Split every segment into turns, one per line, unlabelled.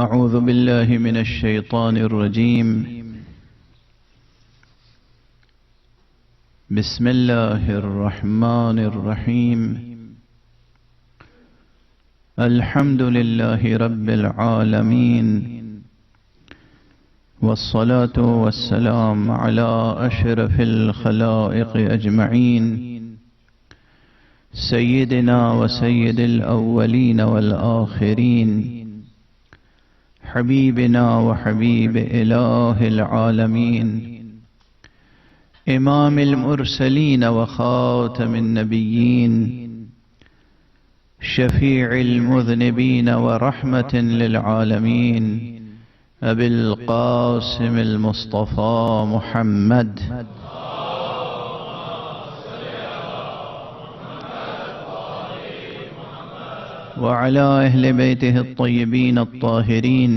أعوذ بالله من الشيطان الرجيم. بسم الله الرحمن الرحيم. الحمد لله رب العالمين، والصلاة والسلام على أشرف الخلائق أجمعين، سيدنا وسيد الأولين والآخرين، حبيبنا وحبيب إله العالمين، إمام المرسلين وخاتم النبيين، شفيع المذنبين ورحمة للعالمين، أبي القاسم المصطفى محمد. وعلى أهل بيته الطيبين الطاهرين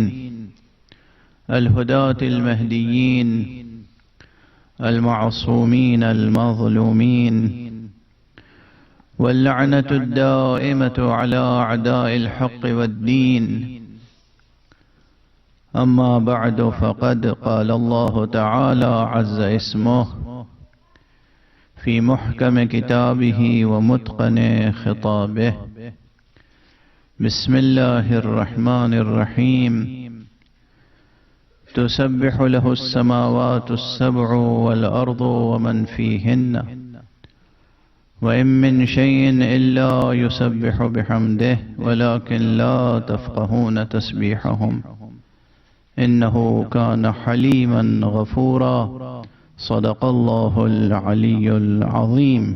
الهداة المهديين المعصومين المظلومين، واللعنة الدائمة على أعداء الحق والدين. أما بعد، فقد قال الله تعالى عز اسمه في محكم كتابه ومتقن خطابه: بسم الله الرحمن الرحيم. تسبح له السماوات السبع والأرض ومن فيهن، وإن من شيء إلا يسبح بحمده ولكن لا تفقهون تسبيحهم، إنه كان حليما غفورا. صدق الله العلي العظيم.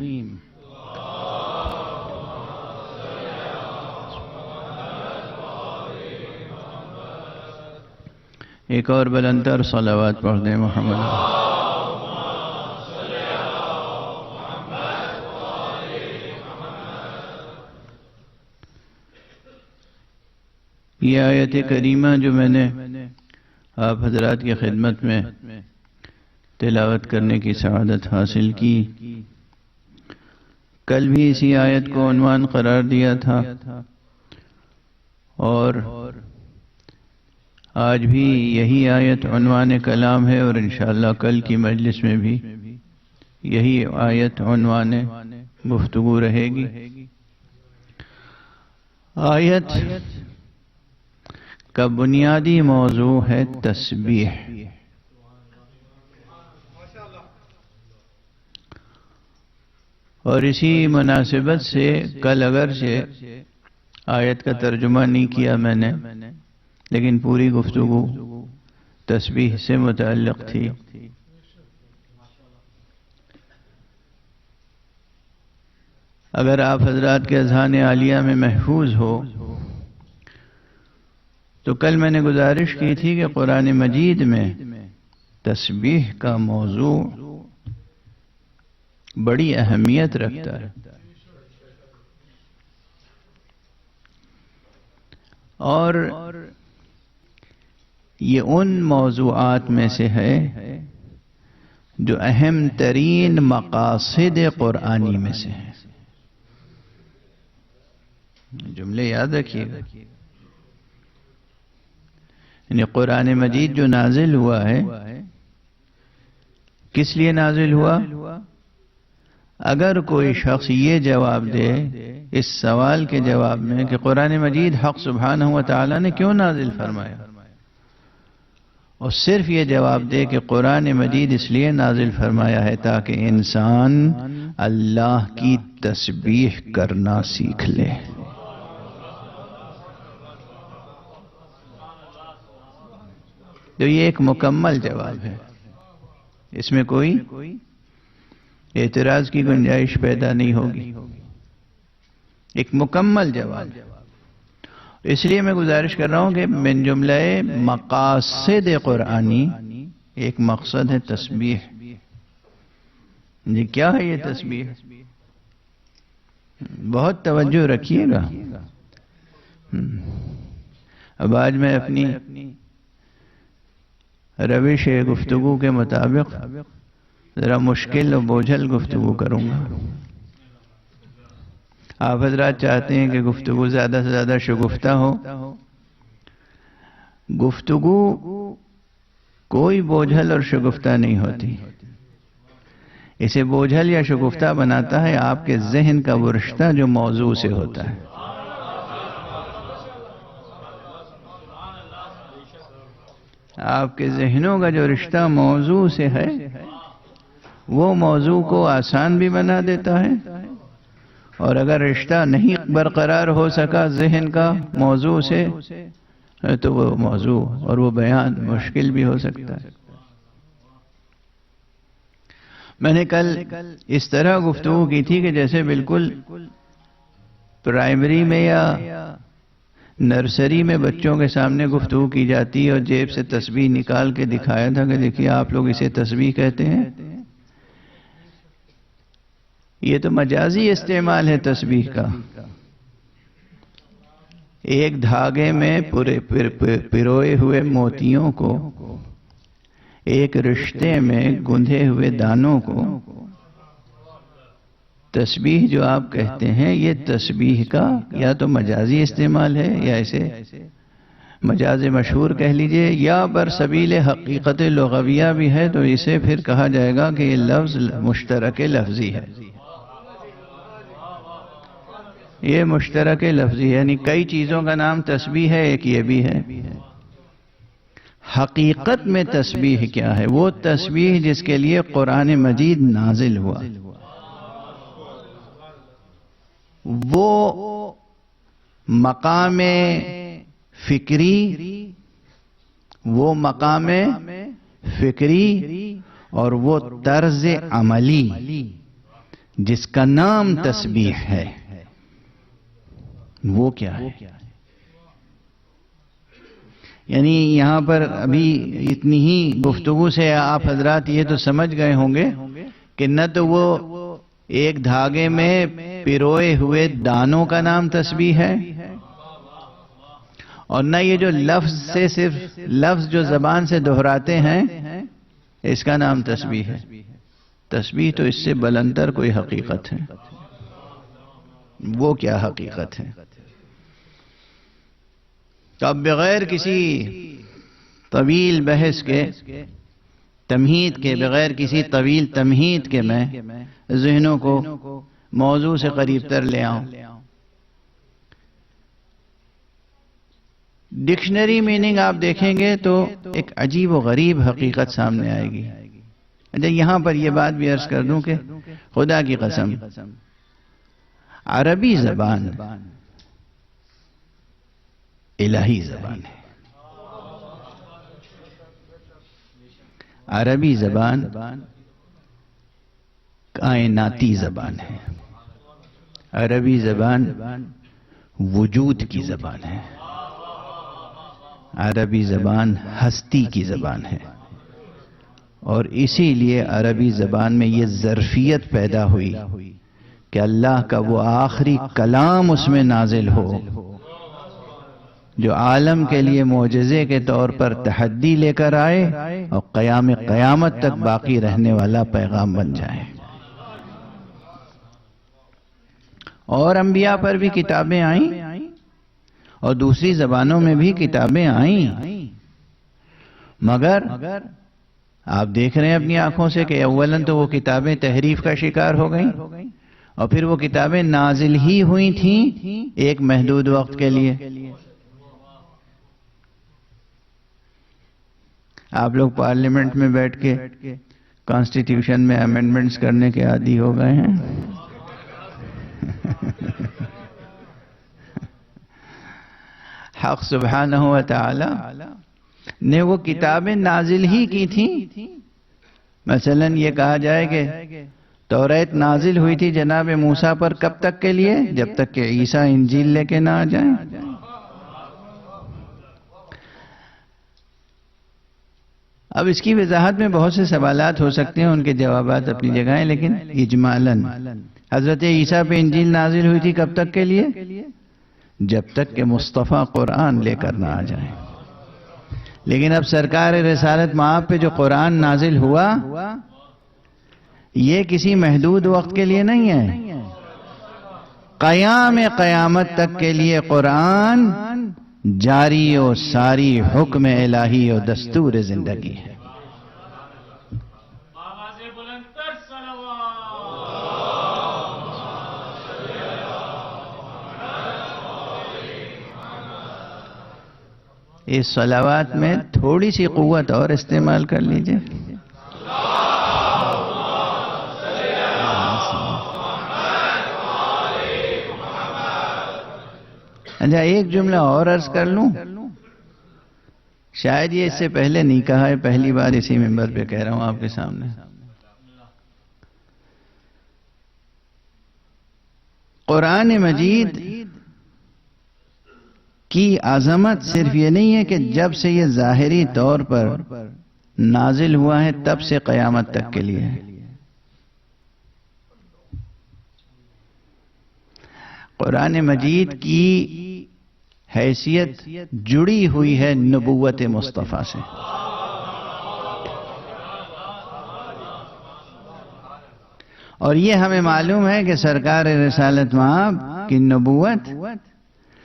ایک اور بلندر صلوات پڑھ دیں محمد. یہ آیت کریمہ جو میں نے آپ حضرات کی خدمت میں تلاوت کرنے کی سعادت حاصل کی، کل بھی اسی آیت کو عنوان قرار دیا تھا، اور آج بھی یہی آیت عنوان کلام ہے، اور انشاءاللہ کل کی مجلس میں بھی یہی آیت عنوان گفتگو رہے گی. آیت کا بنیادی موضوع ہے تسبیح. اور اسی مناسبت سے کل اگرچہ آیت کا ترجمہ نہیں کیا میں نے، لیکن پوری گفتگو تسبیح سے متعلق تھی. اگر آپ حضرات کے اذہان عالیہ میں محفوظ ہو تو کل میں نے گزارش کی تھی کہ قرآن مجید میں تسبیح کا موضوع بڑی اہمیت رکھتا ہے، اور یہ ان موضوعات میں سے ہے جو اہم ترین مقاصد قرآنی میں سے ہیں. جملے یاد رکھیے گا. یعنی قرآن مجید جو نازل ہوا ہے، کس لیے نازل ہوا؟ اگر کوئی شخص یہ جواب دے اس سوال کے جواب میں کہ قرآن مجید حق سبحانہ و تعالی نے کیوں نازل فرمایا، اور صرف یہ جواب دے کہ قرآن مجید اس لیے نازل فرمایا ہے تاکہ انسان اللہ کی تسبیح کرنا سیکھ لے، تو یہ ایک مکمل جواب ہے. اس میں کوئی اعتراض کی گنجائش پیدا نہیں ہوگی. ایک مکمل جواب. اس لیے میں گزارش کر رہا ہوں کہ من جملہ مقاصد قرآنی ایک مقصد ہے تسبیح. جی کیا ہے یہ تسبیح؟ بہت توجہ رکھیے گا. اب آج میں اپنی روش گفتگو کے مطابق ذرا مشکل و بوجھل گفتگو کروں گا. آپ حضرات چاہتے ہیں کہ گفتگو زیادہ سے زیادہ شگفتہ ہو، گفتگو کوئی بوجھل اور شگفتہ نہیں ہوتی. اسے بوجھل یا شگفتہ بناتا ہے آپ کے ذہن کا وہ رشتہ جو موضوع سے ہوتا ہے. آپ کے ذہنوں کا جو رشتہ موضوع سے ہے وہ موضوع کو آسان بھی بنا دیتا ہے، اور اگر رشتہ نہیں برقرار ہو سکا ذہن کا موضوع سے تو وہ موضوع اور وہ بیان مشکل بھی ہو سکتا ہے. میں نے کل اس طرح گفتگو کی تھی کہ جیسے بالکل پرائمری میں یا نرسری میں بچوں کے سامنے گفتگو کی جاتی ہے اور جیب سے تسبیح نکال کے دکھایا تھا کہ دیکھیے آپ لوگ اسے تسبیح کہتے ہیں. یہ تو مجازی استعمال ہے تسبیح کا. ایک دھاگے میں پورے پروئے ہوئے موتیوں کو، ایک رشتے میں گندھے ہوئے دانوں کو تسبیح جو آپ کہتے ہیں، یہ تسبیح کا یا تو مجازی استعمال ہے یا اسے مجاز مشہور کہہ لیجئے، یا برسبیل حقیقت لغویہ بھی ہے، تو اسے پھر کہا جائے گا کہ یہ لفظ مشترک لفظی ہے. یہ مشترک لفظی ہے، یعنی کئی چیزوں کا نام تسبیح ہے، ایک یہ بھی ہے. حقیقت میں تسبیح کیا ہے؟ وہ تسبیح جس کے لیے قرآن مجید نازل ہوا، وہ مقام فکری اور وہ طرز عملی جس کا نام تسبیح ہے، وہ کیا ہے؟ یعنی یہاں پر ابھی اتنی ہی گفتگو سے آپ حضرات یہ تو سمجھ گئے ہوں گے کہ نہ تو وہ ایک دھاگے میں پروئے ہوئے دانوں کا نام تسبیح ہے، اور نہ یہ جو لفظ سے صرف لفظ جو زبان سے دہراتے ہیں اس کا نام تسبیح ہے. تسبیح تو اس سے بلندر کوئی حقیقت ہے. وہ کیا حقیقت ہے؟ تو اب بغیر کسی طویل بحث کے، تمہید کے، بغیر کسی طویل تمہید کے میں ذہنوں کو موضوع سے قریب تر لے آؤں. ڈکشنری میننگ آپ دیکھیں گے تو ایک عجیب و غریب حقیقت سامنے آئے گی. اچھا یہاں پر یہ بات بھی عرض کر دوں کہ خدا کی قسم عربی زبان الہی زبان ہے. عربی زبان کائناتی زبان ہے. عربی زبان وجود کی زبان ہے. عربی زبان ہستی کی زبان ہے، اور اسی لیے عربی زبان میں یہ ظرفیت پیدا ہوئی کہ اللہ کا وہ آخری کلام اس میں نازل ہو جو عالم کے لیے معجزے کے طور پر تحدی لے کر آئے اور قیامت تک باقی رہنے والا پیغام بن جائے. اور انبیاء پر بھی کتابیں آئیں اور دوسری زبانوں میں بھی کتابیں آئیں، مگر آپ دیکھ رہے ہیں اپنی آنکھوں سے کہ اولاً تو وہ کتابیں تحریف کا شکار ہو گئیں، اور پھر وہ کتابیں نازل ہی ہوئی تھیں ایک محدود وقت کے لیے. آپ لوگ پارلیمنٹ میں بیٹھ کے کانسٹیٹیوشن میں امینڈمنٹس کرنے کے عادی ہو گئے ہیں. حق سبحانہ و تعالی نے وہ کتابیں نازل ہی کی تھیں. مثلا یہ کہا جائے کہ توریت نازل ہوئی تھی جناب موسیٰ پر کب تک کے لیے؟ جب تک کہ عیسیٰ انجیل لے کے نہ آ جائیں. اب اس کی وضاحت میں بہت سے سوالات ہو سکتے ہیں، ان کے جوابات اپنی جگہ ہیں، لیکن اجمالاً حضرت عیسیٰ پہ انجیل نازل ہوئی تھی کب تک کے لیے؟ جب تک کہ مصطفیٰ قرآن لے کر نہ آ جائیں. لیکن اب سرکار رسالت مآب پہ جو قرآن نازل ہوا یہ کسی محدود وقت کے لیے نہیں ہے. قیامت تک کے لیے قرآن جاری و ساری حکم الہی و دستور زندگی ہے۔ اس صلوات میں تھوڑی سی قوت اور استعمال کر لیجئے۔ اچھا، ایک جملہ اور عرض کر لوں، شاید یہ اس سے پہلے نہیں کہا ہے، پہلی بار اسی منبر پہ کہہ رہا ہوں آپ کے سامنے۔ قرآن مجید کی عظمت صرف یہ نہیں ہے کہ جب سے یہ ظاہری طور پر نازل ہوا ہے تب سے قیامت تک کے لیے ہے۔ قرآن مجید کی حیثیت جڑی ہوئی ہے نبوت مصطفیٰ سے۔ اور یہ ہمیں معلوم ہے کہ سرکار رسالت مآب کی نبوت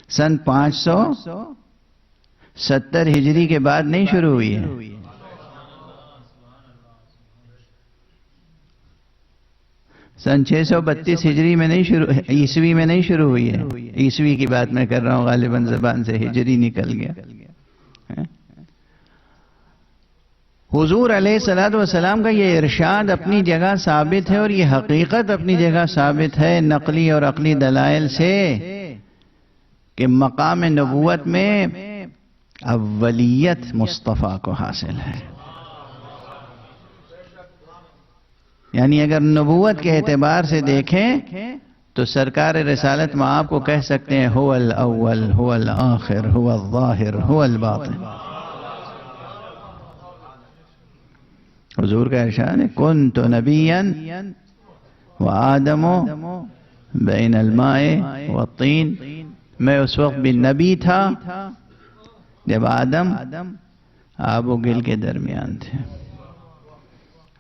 سن 570 ہجری کے بعد نہیں شروع ہوئی ہے۔ سن 632 ہجری میں نہیں شروع، عیسوی میں نہیں شروع ہوئی ہے۔ عیسوی کی بات میں کر رہا ہوں، غالباً زبان سے ہجری نکل گیا۔ حضور علیہ الصلوۃ والسلام کا یہ ارشاد اپنی جگہ ثابت ہے، اور یہ حقیقت اپنی جگہ ثابت ہے نقلی اور عقلی دلائل سے، کہ مقام نبوت میں اولیت مصطفیٰ کو حاصل ہے۔ یعنی اگر نبوت کے اعتبار سے دیکھیں تو سرکار رسالت مآب کو کہہ سکتے ہیں هو الاول هو الاخر هو الظاہر هو الباطن۔ حضور کا ارشاد ہے کنت نبیا وآدم بین الماء والطین، میں اس وقت بھی نبی تھا جب آدم آب و گل کے درمیان تھے۔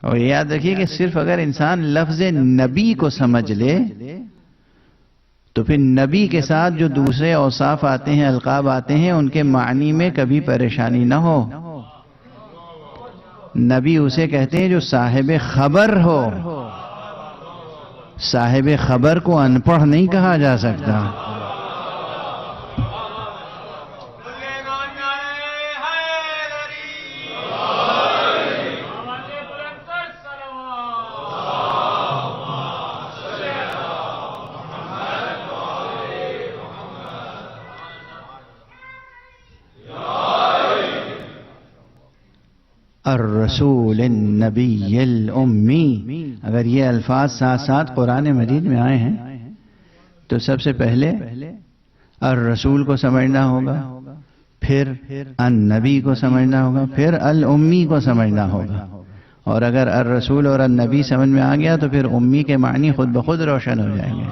اور یاد رکھیے کہ صرف اگر انسان لفظ نبی کو سمجھ لے تو پھر نبی کے ساتھ جو دوسرے اوصاف آتے ہیں، القاب آتے ہیں، ان کے معنی میں کبھی پریشانی نہ ہو۔ نبی اسے کہتے ہیں جو صاحب خبر ہو۔ صاحب خبر کو ان پڑھ نہیں کہا جا سکتا۔ الرسول النبی الامی، اگر یہ الفاظ ساتھ ساتھ قرآن مجید میں آئے ہیں تو سب سے پہلے الرسول کو سمجھنا ہوگا، پھر النبی کو سمجھنا ہوگا، پھر الامی کو سمجھنا ہوگا۔ اور اگر الرسول اور النبی سمجھ میں آ گیا تو پھر امی کے معنی خود بخود روشن ہو جائیں گے۔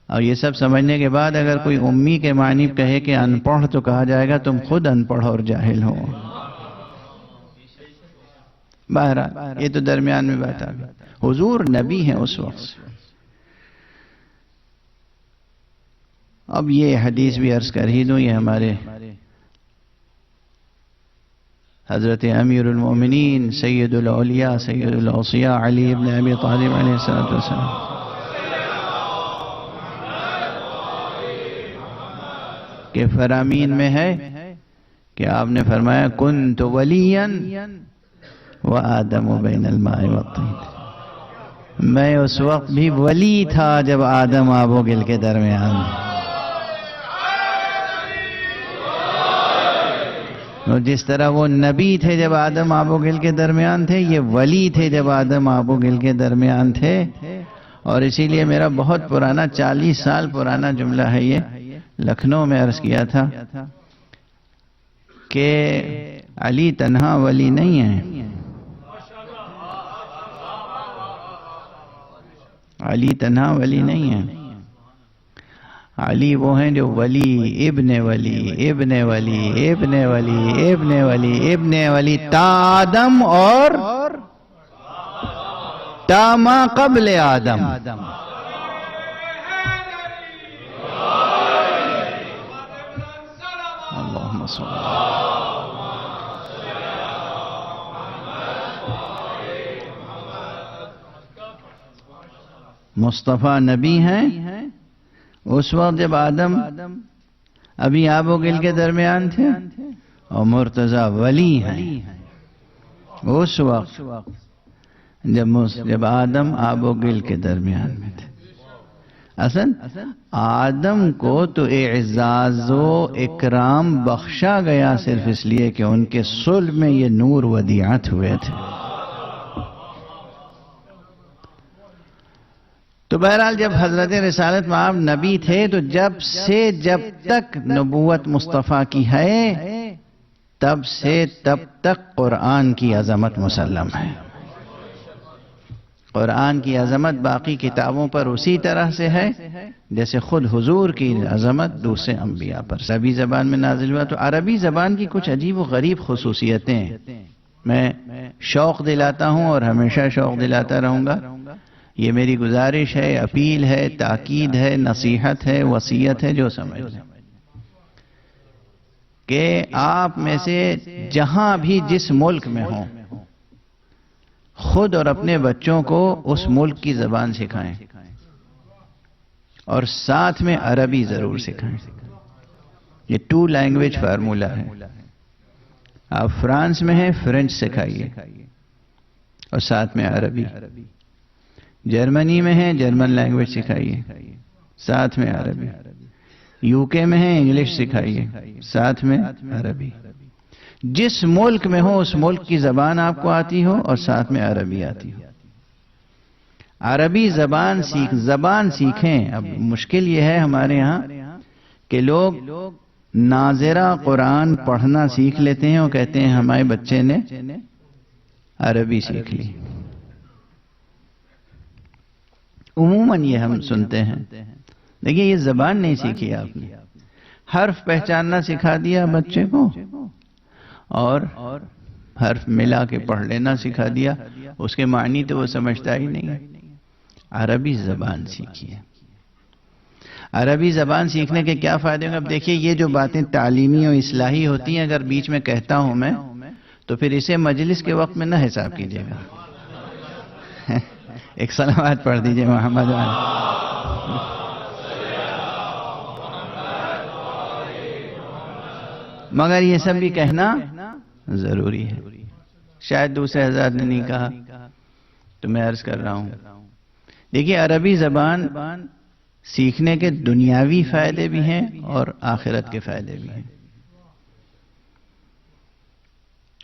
اور یہ سب سمجھنے کے بعد اگر کوئی امی کے معنی کہے کہ ان پڑھ، تو کہا جائے گا تم خود ان پڑھ اور جاہل ہو۔ بہرحال یہ تو درمیان میں بات آ گئی۔ حضور نبی ہیں اس وقت سے۔ اب یہ حدیث بھی عرض کر ہی دوں، یہ ہمارے حضرت امیر المومنین سید الاولیاء سید الاوصیاء علی ابن ابی طالب علیہ السلام کے فرامین میں ہے کہ آپ نے فرمایا کنت ولیا وآدم بین الماء والطین، میں اس وقت بھی ولی تھا جب آدم آب و گل کے درمیان۔ اور جس طرح وہ نبی تھے جب آدم آب و گل کے درمیان تھے، یہ ولی تھے جب آدم آب و گل کے درمیان تھے۔ اور اسی لیے میرا بہت پرانا 40 سال پرانا جملہ ہے، یہ لکھنؤ میں عرض کیا تھا کہ علی تنہا ولی نہیں ہے، علی تنہا ولی نہیں ہے، علی وہ ہیں جو ولی ابن ولی ابن ولی ابن ولی ابن ولی ابن ولی تا آدم اور تا ما قبل آدم۔ اللہم صل مصطفیٰ نبی ہیں اس وقت جب آدم ابھی آب و گل کے درمیان تھے، اور مرتضی ولی ہیں اس وقت جب آدم آب و گل کے درمیان میں تھے۔ اصل آدم کو تو اعزاز و اکرام بخشا گیا صرف اس لیے کہ ان کے صلب میں یہ نور ودیعت ہوئے تھے۔ تو بہرحال جب حضرت رسالت مآب نبی تھے تو جب تک نبوت مصطفیٰ کی ہے تب سے تب تک قرآن کی عظمت مسلم ہے۔ قرآن کی عظمت باقی کتابوں پر اسی طرح سے ہے جیسے خود حضور کی عظمت دوسرے انبیاء پر۔ عربی زبان میں نازل ہوا، تو عربی زبان کی کچھ عجیب و غریب خصوصیتیں ہیں، میں شوق دلاتا ہوں اور ہمیشہ شوق دلاتا رہوں گا۔ یہ میری گزارش ہے، اپیل ہے، تاکید ہے، نصیحت ہے، وصیت ہے، جو سمجھ لیں کہ آپ میں سے جہاں بھی جس ملک میں ہوں خود اور اپنے بچوں کو اس ملک کی زبان سکھائیں اور ساتھ میں عربی ضرور سکھائیں۔ یہ 2 لینگویج فارمولہ ہے۔ آپ فرانس میں ہیں، فرینچ سکھائیے اور ساتھ میں عربی۔ جرمنی میں ہیں، جرمن لینگویج سکھائیے ساتھ میں عربی۔ UK میں ہیں، انگلش سکھائیے ساتھ میں عربی۔ جس ملک میں ہو اس ملک کی زبان آپ کو آتی ہو اور ساتھ میں عربی آتی ہو۔ عربی زبان سیکھیں۔ اب مشکل یہ ہے ہمارے یہاں کہ لوگ ناظرہ قرآن پڑھنا سیکھ لیتے ہیں اور کہتے ہیں ہمارے بچے نے عربی سیکھ لی۔ عموماً یہ ہم سنتے ہیں، دیکھیے یہ زبان نہیں سیکھی آپ نے، حرف پہچاننا سکھا دیا بچے کو اور حرف ملا کے پڑھ لینا سکھا دیا، اس کے معنی تو وہ سمجھتا ہی نہیں۔ عربی زبان سیکھیے۔ عربی زبان سیکھنے کے کیا فائدے ہیں؟ اب دیکھیے یہ جو باتیں تعلیمی اور اصلاحی ہوتی ہیں اگر بیچ میں کہتا ہوں میں تو پھر اسے مجلس کے وقت میں نہ حساب کیجیے گا۔ ایک صلوات پڑھ دیجئے محمد مگر یہ سب بھی کہنا ضروری ہے، شاید دوسرے حضرات نے نہیں کہا تو میں عرض کر رہا ہوں۔ دیکھیے عربی زبان سیکھنے کے دنیاوی فائدے بھی ہیں اور آخرت کے فائدے بھی ہیں،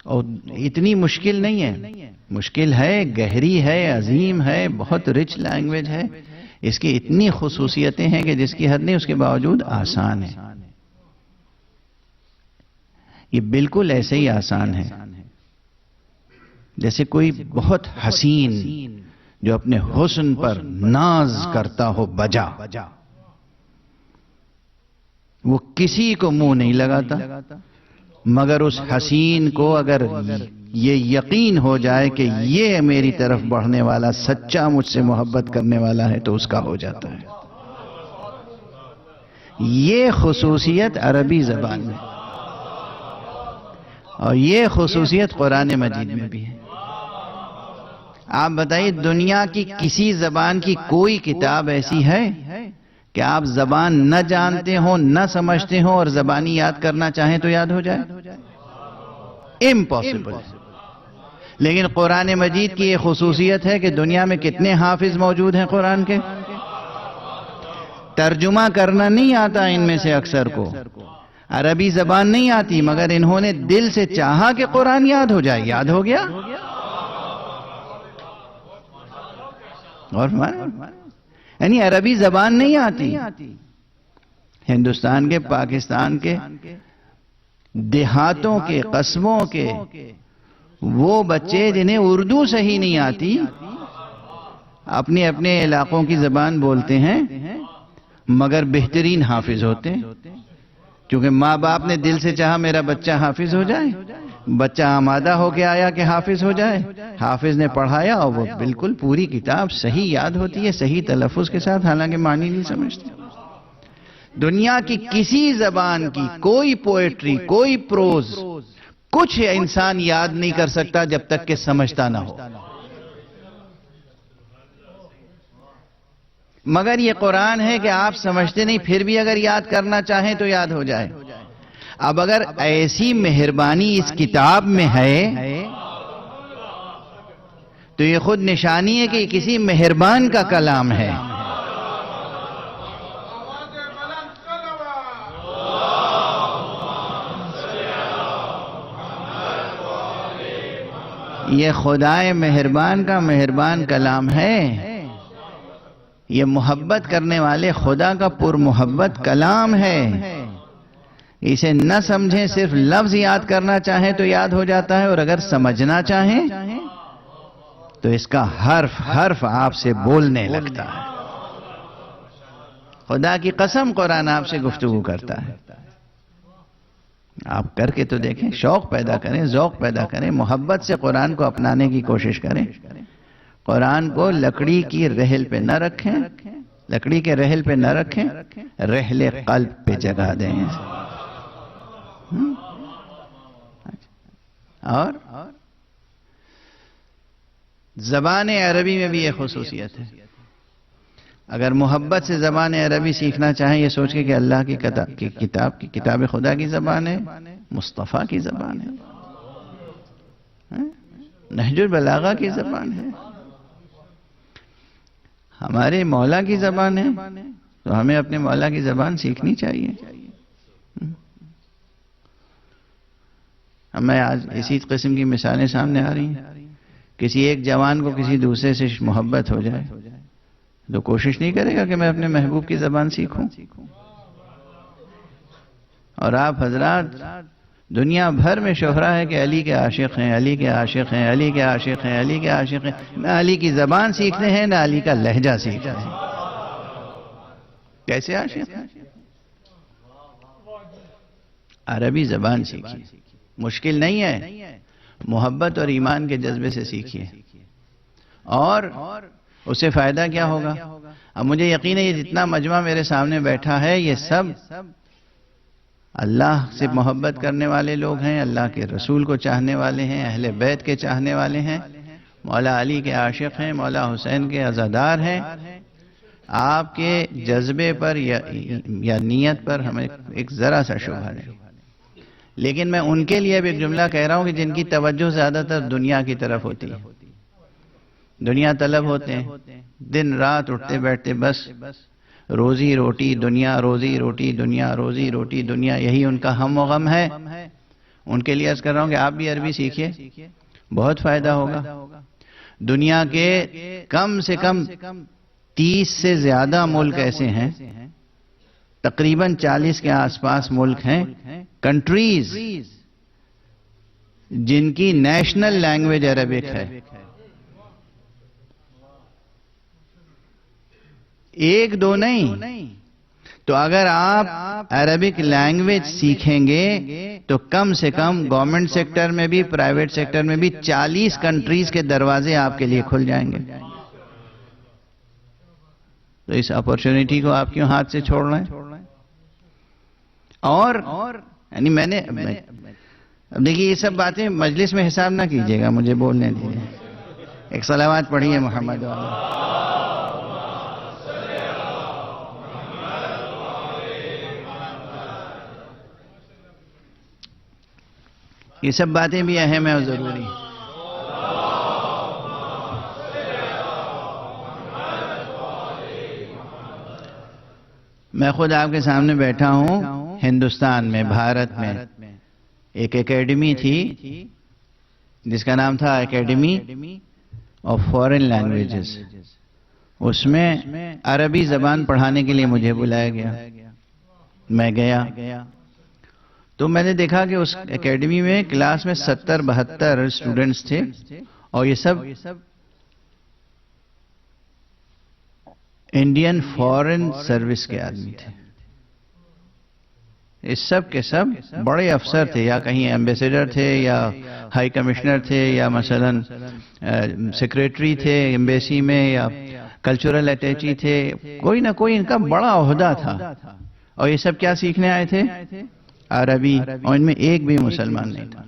اور اتنی مشکل نہیں ہے، مشکل ہے، گہری ہے، عظیم ہے، بہت رچ لینگویج ہے، اس کی اتنی خصوصیتیں ہیں کہ جس کی حد نہیں، اس کے باوجود آسان ہے۔ یہ بالکل ایسے ہی آسان ہے جیسے کوئی بہت حسین جو اپنے حسن پر ناز کرتا ہو بجا، وہ کسی کو منہ نہیں لگاتا، مگر اس حسین کو اگر یہ یقین ہو جائے کہ یہ میری طرف بڑھنے والا سچا مجھ سے محبت کرنے والا ہے تو اس کا ہو جاتا ہے۔ یہ خصوصیت عربی زبان میں اور یہ خصوصیت قرآن مجید میں بھی ہے۔ آپ بتائیے دنیا کی کسی زبان کی کوئی کتاب ایسی ہے کہ آپ زبان نہ جانتے ہوں، نہ سمجھتے ہوں اور زبانی یاد کرنا چاہیں تو یاد ہو جائے؟ امپاسبل۔ لیکن قرآن مجید کی یہ خصوصیت ہے کہ دنیا میں کتنے حافظ موجود ہیں قرآن کے؟ ترجمہ کرنا نہیں آتا ان میں سے اکثر کو، عربی زبان نہیں آتی، مگر انہوں نے دل سے چاہا کہ قرآن یاد ہو جائے، یاد ہو گیا۔ اور یعنی عربی زبان نہیں آتی، ہندوستان کے، پاکستان کے، دیہاتوں کے، قصبوں کے وہ بچے جنہیں اردو صحیح نہیں آتی اپنے اپنے علاقوں کی زبان بولتے ہیں مگر بہترین حافظ ہوتے ہیں، کیونکہ ماں باپ نے دل سے چاہا میرا بچہ حافظ ہو جائے، بچہ آمادہ ہو کے آیا کہ حافظ ہو جائے، حافظ نے پڑھایا اور وہ بالکل پوری کتاب صحیح یاد ہوتی ہے، صحیح تلفظ کے ساتھ، حالانکہ معنی نہیں سمجھتے۔ دنیا کی کسی زبان کی کوئی پوئٹری، کوئی پروز، کچھ انسان یاد نہیں کر سکتا جب تک کہ سمجھتا نہ ہو. مگر یہ قرآن ہے کہ آپ سمجھتے نہیں، پھر بھی اگر یاد کرنا چاہیں تو یاد ہو جائے. اب اگر ایسی مہربانی اس کتاب میں ہے تو یہ خود نشانی ہے کہ یہ کسی مہربان کا کلام ہے. یہ خدائے مہربان کا مہربان کلام ہے. یہ محبت کرنے والے خدا کا پر محبت کلام ہے. اسے نہ سمجھیں، صرف لفظ یاد کرنا چاہیں تو یاد ہو جاتا ہے، اور اگر سمجھنا چاہیں تو اس کا حرف حرف آپ سے بولنے لگتا ہے. خدا کی قسم قرآن آپ سے گفتگو کرتا ہے. آپ کر کے تو دیکھیں، شوق پیدا کریں، ذوق پیدا کریں، محبت سے قرآن کو اپنانے کی کوشش کریں. قرآن کو لکڑی کی رحل پہ نہ رکھیں، لکڑی کے رحل پہ نہ رکھیں، رحل قلب پہ جگہ دیں. اور زبان عربی میں بھی یہ خصوصیت ہے. اگر محبت سے زبان عربی سیکھنا چاہیں، یہ سوچ کے کہ اللہ کی کتاب خدا کی زبان ہے، مصطفیٰ کی زبان ہے، نہج البلاغہ کی زبان ہے، ہمارے مولا کی زبان ہے، تو ہمیں اپنے مولا کی زبان سیکھنی چاہیے. ہمیں آج اسی قسم کی مثالیں سامنے آ رہی ہیں. کسی ایک جوان کو کسی دوسرے سے محبت ہو جائے تو کوشش نہیں کرے گا کہ میں اپنے محبوب کی زبان سیکھوں. اور آپ حضرات، دنیا بھر میں شہرہ ہے کہ علی کے عاشق ہیں، علی کے عاشق ہیں، علی کے عاشق ہیں، علی کے عاشق ہیں. نہ علی کی زبان سیکھتے ہیں، نہ علی کا لہجہ سیکھتے ہیں. کیسے عاشق ہیں؟ عربی زبان سیکھیے، مشکل نہیں ہے. محبت اور ایمان کے جذبے سے سیکھیے، اور اس سے فائدہ کیا ہوگا؟ اب مجھے یقین ہے یہ جتنا مجمع میرے سامنے بیٹھا ہے، یہ سب اللہ سے محبت کرنے والے لوگ ہیں، اللہ کے رسول کو چاہنے والے ہیں، اہل بیت کے چاہنے والے ہیں، مولا علی کے عاشق ہیں، مولا حسین کے عزادار ہیں. آپ کے جذبے پر یا نیت پر ہمیں ایک ذرا سا شبہ نہیں. لیکن میں ان کے لیے بھی ایک جملہ کہہ رہا ہوں کہ جن کی توجہ زیادہ تر دنیا کی طرف ہوتی ہے، دنیا طلب ہوتے ہیں، دن رات اٹھتے بیٹھتے بس روزی روٹی دنیا، روزی روٹی دنیا، روزی روٹی دنیا، یہی ان کا ہم و غم ہے. ان کے لیے عرض کر رہا ہوں کہ آپ بھی عربی سیکھیے، بہت فائدہ ہوگا. دنیا کے کم سے کم 30 سے زیادہ ملک ایسے ہیں، تقریباً 40 کے آس پاس ملک ہیں، کنٹریز جن کی نیشنل لینگویج عربک ہے. ایک دو نہیں. تو اگر آپ عربک لینگویج سیکھیں گے تو کم سے کم گورنمنٹ سیکٹر میں بھی، پرائیویٹ سیکٹر میں بھی 40 کنٹریز کے دروازے آپ کے لیے کھل جائیں گے. تو اس اپورچونٹی کو آپ کیوں ہاتھ سے چھوڑ رہے ہیں؟ اور یعنی میں نے اب دیکھیے، یہ سب باتیں مجلس میں حساب نہ کیجیے گا، مجھے بولنے دیجیے. ایک صلوات پڑھیے محمد والا. یہ سب باتیں بھی اہم ہیں اور ضروری ہیں. میں خود آپ کے سامنے بیٹھا ہوں ہندوستان میں، بھارت میں. ایک اکیڈمی تھی جس کا نام تھا اکیڈمی آف فارن لینگویجز. اس میں عربی زبان پڑھانے کے لیے مجھے بلایا گیا. میں گیا تو میں نے دیکھا کہ اس اکیڈمی میں کلاس میں 70-72 اسٹوڈنٹس تھے، اور یہ سب انڈین فارن سروس کے آدمی تھے. اس سب کے سب بڑے افسر تھے، یا کہیں ایمبیسیڈر تھے، یا ہائی کمشنر تھے، یا مثلا سیکریٹری تھے ایمبیسی میں، یا کلچرل اٹیچی تھے. کوئی نہ کوئی ان کا بڑا عہدہ تھا. اور یہ سب کیا سیکھنے آئے تھے؟ عربی. اور ان میں ایک بھی مسلمان نہیں تھا.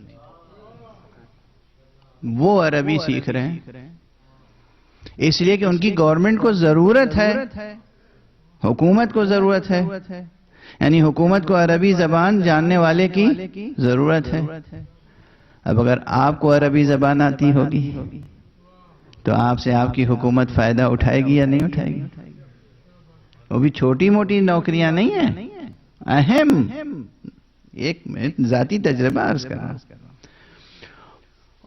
وہ عربی سیکھ رہے ہیں اس لیے کہ ان کی گورنمنٹ کو ضرورت ہے، حکومت کو ضرورت ہے، یعنی حکومت کو عربی زبان جاننے والے کی ضرورت ہے. اب اگر آپ کو عربی زبان آتی ہوگی تو آپ سے آپ کی حکومت فائدہ اٹھائے گی یا نہیں اٹھائے گی؟ وہ بھی چھوٹی موٹی نوکریاں نہیں ہیں، اہم. ایک ذاتی تجربہ عرض کر رہا ہوں.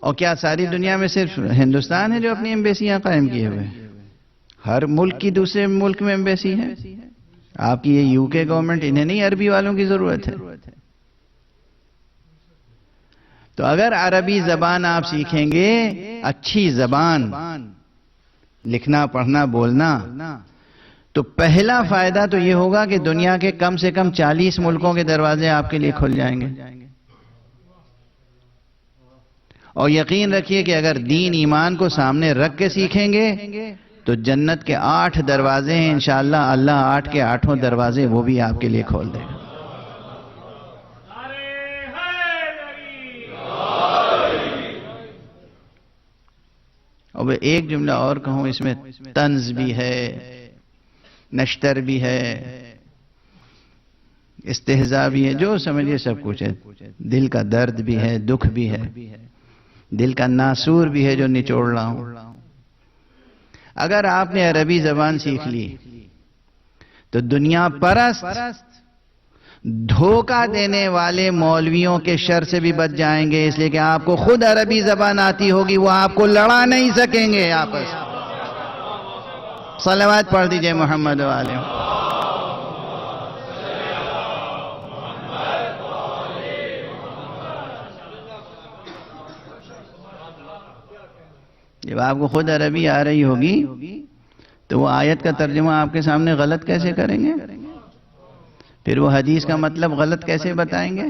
اور کیا ساری دنیا میں صرف ہندوستان ہے جو اپنی ایمبیسیاں قائم کیے ہوئے؟ ہر ملک کی دوسرے ملک میں ایمبیسی ہے. آپ کی یہ یو کے گورنمنٹ، انہیں نہیں عربی والوں کی ضرورت ہے. تو اگر عربی زبان آپ سیکھیں گے، اچھی زبان، لکھنا پڑھنا بولنا، تو پہلا فائدہ تو یہ ہوگا کہ دنیا کے کم سے کم 40 ملکوں کے دروازے آپ کے لیے کھل جائیں گے. اور یقین رکھیے کہ اگر دین ایمان کو سامنے رکھ کے سیکھیں گے تو جنت کے 8 دروازے ہیں انشاءاللہ. اللہ 8 کے 8 دروازے وہ بھی آپ کے لیے کھول دے گا. اور ایک جملہ اور کہوں، اس میں طنز بھی ہے، نشتر بھی ہے، استہزاء بھی ہے، جو سمجھے سب کچھ ہے. دل کا درد بھی ہے، دکھ بھی ہے، دل کا ناسور بھی ہے جو نچوڑ رہا ہوں. اگر آپ نے عربی زبان سیکھ لی تو دنیا پرست، دھوکہ دینے والے مولویوں کے شر سے بھی بچ جائیں گے، اس لیے کہ آپ کو خود عربی زبان آتی ہوگی. وہ آپ کو لڑا نہیں سکیں گے. آپس صلوات پڑھ دیجئے محمد والے. جب آپ کو خود عربی آ رہی ہوگی تو وہ آیت کا ترجمہ آپ کے سامنے غلط کیسے کریں گے؟ پھر وہ حدیث کا مطلب غلط کیسے بتائیں گے؟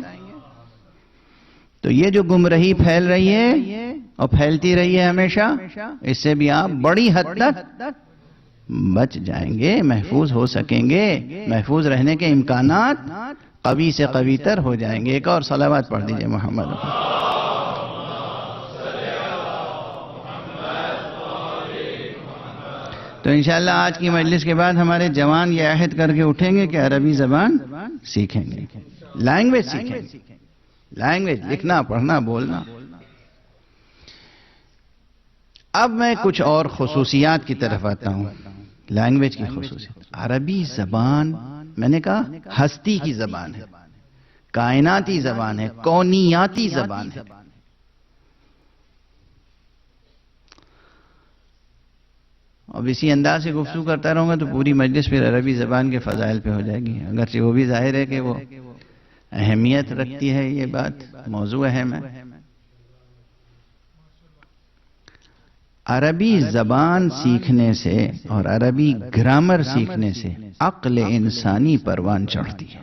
تو یہ جو گمراہی پھیل رہی ہے اور پھیلتی رہی ہے ہمیشہ، اس سے بھی آپ بڑی حد تک بچ جائیں گے، محفوظ ہو سکیں گے. محفوظ رہنے کے امکانات قوی سے قوی تر ہو جائیں گے. ایک اور صلوات پڑھ دیجئے محمد. تو انشاءاللہ آج کی مجلس کے بعد ہمارے جوان یہ عہد کر کے اٹھیں گے کہ عربی زبان سیکھیں گے، لینگویج سیکھیں گے. لینگویج، لکھنا پڑھنا بولنا. اب میں کچھ اور خصوصیات کی طرف آتا ہوں. لینگویج کی خصوصیت، عربی زبان میں نے کہا ہستی کی زبان ہے، کائناتی زبان ہے، کونیاتی زبان ہے. اب اسی انداز سے گفتگو کرتا رہوں گا تو پوری مجلس پھر عربی زبان کے فضائل پہ ہو جائے گی، اگرچہ وہ بھی ظاہر ہے کہ وہ اہمیت رکھتی ہے. یہ بات موضوع اہم ہے. عربی زبان سیکھنے سے اور عربی گرامر سیکھنے سے عقل انسانی پروان چڑھتی ہے.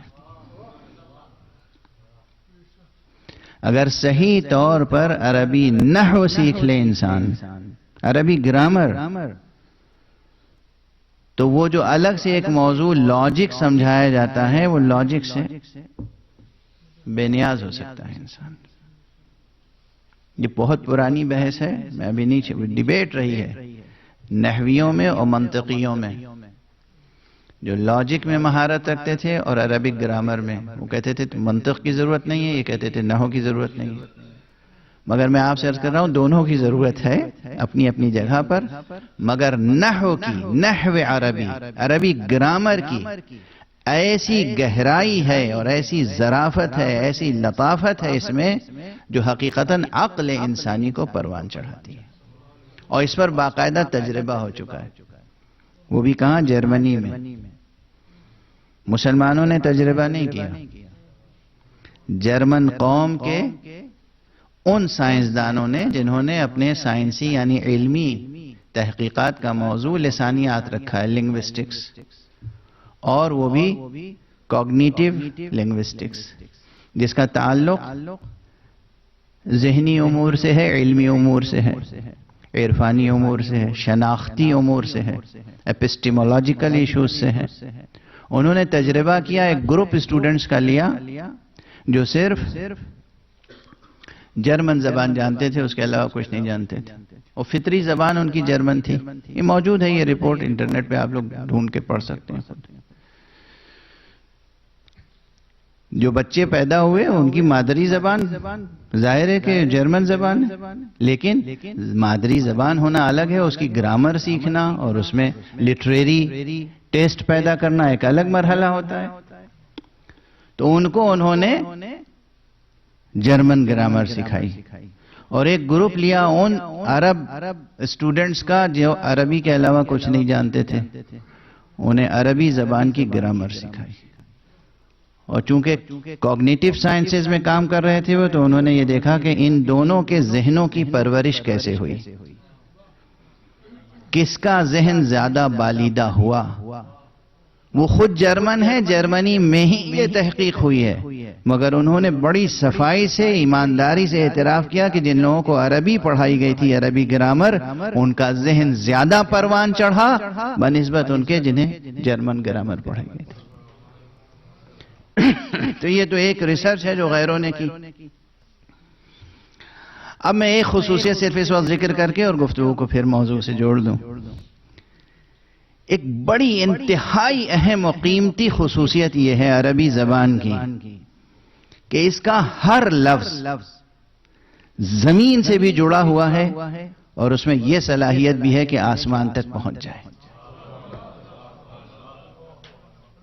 اگر صحیح طور پر عربی نحو سیکھ لے انسان، عربی گرامر، تو وہ جو الگ سے ایک موضوع لاجک سمجھایا جاتا ہے، وہ لاجک سے بے نیاز ہو سکتا ہے انسان. یہ بہت پرانی بحث ہے، میں ابھی نہیں، ڈیبیٹ رہی ہے نحویوں میں اور منطقیوں میں. جو لاجک میں مہارت رکھتے تھے اور عربک گرامر میں، وہ کہتے تھے منطق کی ضرورت نہیں ہے، یہ کہتے تھے نحو کی ضرورت نہیں ہے. مگر میں آپ سے عرض کر رہا ہوں دونوں کی ضرورت ہے اپنی اپنی جگہ پر. مگر نحو کی، نحو عربی، عربی گرامر کی ایسی گہرائی ہے اور ایسی ظرافت ہے، ایسی لطافت ہے اس میں جو حقیقتاً عقل انسانی کو پروان چڑھاتی ہے. اور اس پر باقاعدہ تجربہ ہو چکا ہے. وہ بھی کہاں؟ جرمنی میں. مسلمانوں نے تجربہ نہیں کیا، جرمن قوم کے ان سائنسدانوں نے جنہوں نے اپنے سائنسی یعنی علمی تحقیقات کا موضوع لسانیات رکھا ہے، لنگوسٹکس، اور وہ بھی کوگنیٹیو لنگوسٹکس، جس کا تعلق ذہنی امور سے ہے، علمی امور سے ہے، عرفانی امور سے ہے، شناختی امور سے ہے، ایپسٹیمولوجیکل ایشوز سے ہے. انہوں نے تجربہ کیا، ایک گروپ اسٹوڈنٹس کا لیا جو صرف جرمن زبان جانتے تھے، اس کے علاوہ کچھ نہیں جانتے تھے، اور فطری زبان ان کی جرمن تھی۔ یہ موجود ہے، یہ رپورٹ انٹرنیٹ پہ آپ لوگ ڈھونڈ کے پڑھ سکتے ہیں خود۔ جو بچے پیدا ہوئے ان کی مادری زبان ظاہر ہے کہ جرمن زبان ہے، لیکن مادری زبان ہونا الگ ہے، اس کی گرامر سیکھنا اور اس میں لٹریری ٹیسٹ پیدا کرنا ایک الگ مرحلہ ہوتا ہے۔ تو ان کو انہوں نے جرمن گرامر سکھائی، اور ایک گروپ لیا ان عرب اسٹوڈنٹس کا جو عربی کے علاوہ کچھ نہیں جانتے تھے، انہیں عربی زبان کی گرامر سکھائی۔ اور چونکہ کوگنیٹو سائنسز میں کام کر رہے تھے وہ، تو انہوں نے یہ دیکھا کہ ان دونوں کے ذہنوں کی پرورش کیسے ہوئی، کس کا ذہن زیادہ بالیدہ ہوا۔ وہ خود جرمن ہے، جرمنی میں ہی یہ تحقیق ہوئی ہے، مگر انہوں نے بڑی صفائی سے، ایمانداری سے اعتراف کیا کہ جن لوگوں کو عربی پڑھائی گئی تھی، عربی گرامر، ان کا ذہن زیادہ پروان چڑھا بنسبت ان کے جنہیں جرمن گرامر پڑھائی گئی تھی۔ تو یہ تو ایک ریسرچ ہے جو غیروں نے کی۔ اب میں ایک خصوصیت صرف اس وقت ذکر کر کے اور گفتگو کو پھر موضوع سے جوڑ دوں۔ ایک بڑی انتہائی اہم و قیمتی خصوصیت یہ ہے عربی زبان کی کہ اس کا ہر لفظ زمین سے بھی جڑا ہوا ہے، اور اس میں یہ صلاحیت بھی ہے کہ آسمان تک پہنچ جائے۔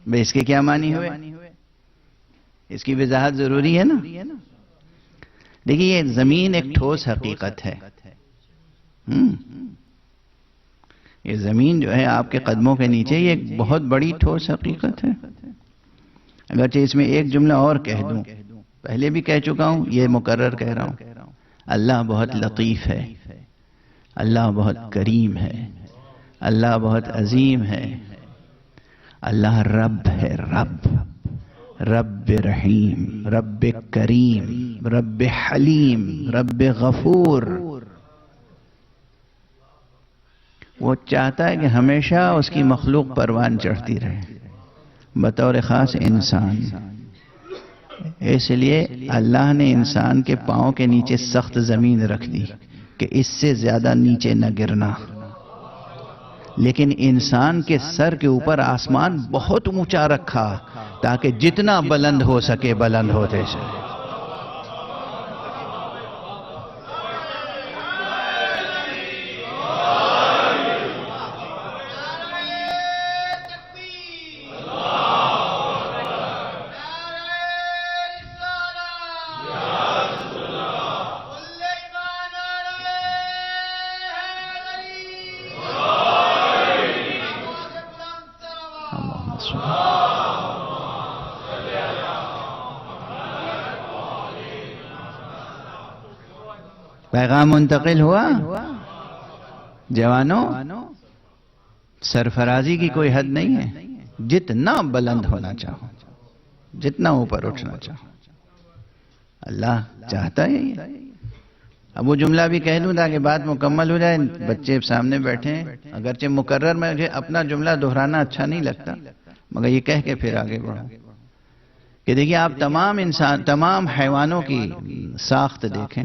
بھئی اس کے کیا معنی ہوئے؟ اس کی وضاحت ضروری ہے نا۔ دیکھیے یہ زمین ایک ٹھوس حقیقت ہے، یہ زمین جو ہے آپ کے قدموں کے نیچے، یہ ایک بہت بڑی ٹھوس حقیقت ہے۔ اگرچہ اس میں ایک جملہ اور کہہ دوں، پہلے بھی کہہ چکا ہوں، یہ مکرر کہہ رہا ہوں، اللہ بہت لطیف ہے، اللہ بہت کریم ہے، اللہ بہت عظیم ہے، اللہ رب ہے، رب رحیم، رب کریم، رب حلیم، رب غفور۔ وہ چاہتا ہے کہ ہمیشہ اس کی مخلوق پروان چڑھتی رہے، بطور خاص انسان۔ اس لیے اللہ نے انسان کے پاؤں کے نیچے سخت زمین رکھ دی کہ اس سے زیادہ نیچے نہ گرنا، لیکن انسان کے سر کے اوپر آسمان بہت اونچا رکھا تاکہ جتنا بلند ہو سکے بلند ہوتے چلے۔ پیغام منتقل ہوا؟ جوانوں، سرفرازی کی کوئی حد نہیں ہے، جتنا بلند ہونا چاہو، جتنا اوپر اٹھنا چاہو، اللہ چاہتا ہے یہ۔ اب وہ جملہ بھی کہہ لوں تاکہ بات مکمل ہو جائے، بچے سامنے بیٹھے ہیں، اگرچہ مکرر میں مجھے اپنا جملہ دہرانا اچھا نہیں لگتا، مگر یہ کہہ کے پھر آگے بڑھوں کہ دیکھیے آپ تمام حیوانوں کی ساخت دیکھیں،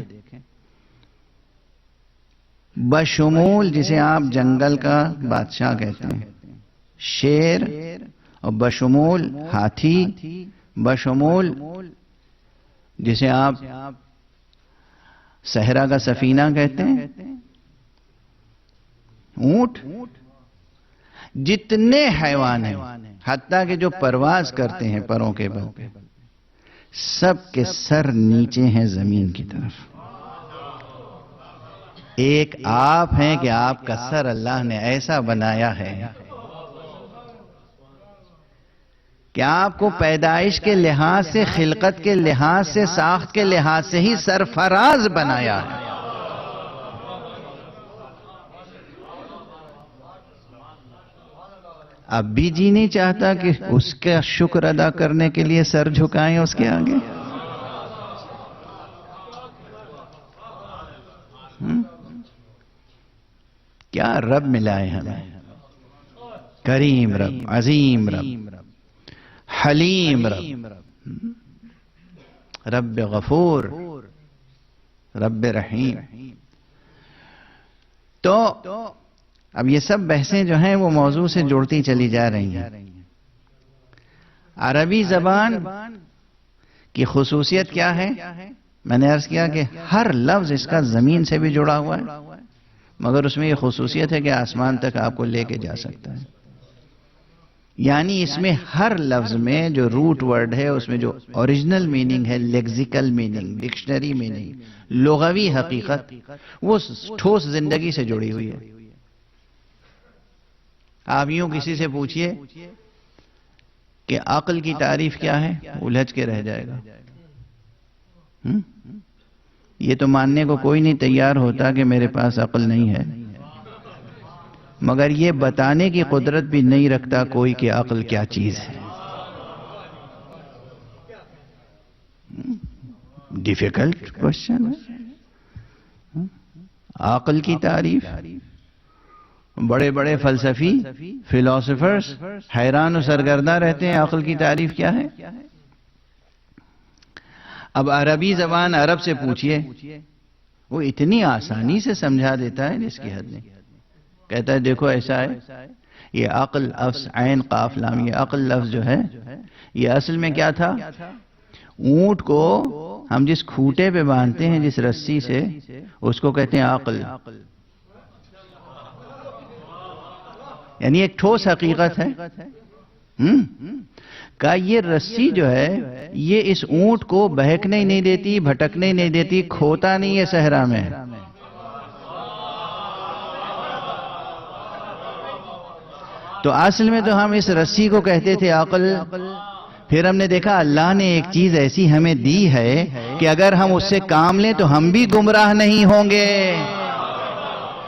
بشمول جسے آپ جنگل کا بادشاہ کہتے ہیں شیر، اور بشمول ہاتھی، بشمول جسے آپ صحرا کا سفینہ کہتے ہیں، اونٹ، جتنے حیوان ہیں حتیٰ کہ جو پرواز کرتے ہیں پروں کے بل پہ، سب کے سر نیچے ہیں زمین کی طرف۔ ایک آپ ہیں کہ آپ کا سر اللہ نے ایسا بنایا ہے کہ آپ کو پیدائش کے لحاظ سے، خلقت کے لحاظ سے، ساخت کے لحاظ سے ہی سرفراز بنایا ہے۔ اب بھی جی نہیں چاہتا کہ اس کا شکر ادا کرنے کے لیے سر جھکائیں اس کے آگے؟ کیا رب ملا ہے ہمیں، کریم رب، عظیم رب، حلیم رب غفور، رب رحیم. تو اب یہ سب بحثیں جو ہیں وہ موضوع سے جڑتی چلی جا رہی ہیں. عربی زبان کی خصوصیت کیا ہے؟ میں نے عرض کیا کہ ہر لفظ اس کا زمین سے بھی جڑا ہوا ہے، مگر اس میں یہ خصوصیت ہے کہ آسمان تک آپ کو لے کے جا سکتا ہے. یعنی اس میں ہر لفظ میں جو روٹ ورڈ ہے، اس میں جو اوریجنل میننگ ہے، لیکزیکل میننگ، ڈکشنری میننگ، لغوی حقیقت، وہ ٹھوس زندگی سے جڑی ہوئی ہے. آپ یوں کسی سے پوچھئے کہ عقل کی تعریف کیا ہے، الجھ کے رہ جائے گا. یہ تو ماننے کو کوئی نہیں تیار ہوتا کہ میرے پاس عقل نہیں ہے، مگر یہ بتانے کی قدرت بھی نہیں رکھتا کوئی کہ عقل کیا چیز ہے. ڈیفیکلٹ کوشچن ہے. عقل کی تعریف، بڑے بڑے فلسفی فلاسفرز حیران و سرگردہ رہتے ہیں عقل کی تعریف کیا ہے. اب عربی زبان عرب سے پوچھئے، وہ اتنی آسانی سے سمجھا دیتا ہے جس کی حد نہیں. کہتا ہے دیکھو ایسا ہے، یہ عقل افس عین قاف لام، یہ عقل لفظ جو ہے یہ اصل میں کیا تھا؟ اونٹ کو ہم جس کھوٹے پہ باندھتے ہیں جس رسی سے، اس کو کہتے ہیں عقل. یعنی ایک ٹھوس حقیقت ہے کہ یہ رسی جو ہے یہ اس اونٹ کو بہکنے ہی نہیں دیتی، بھٹکنے ہی نہیں دیتی، کھوتا نہیں ہے صحرا میں. تو اصل میں تو ہم اس رسی کو کہتے تھے عقل. پھر ہم نے دیکھا اللہ نے ایک چیز ایسی ہمیں دی ہے کہ اگر ہم اس سے کام لیں تو ہم بھی گمراہ نہیں ہوں گے.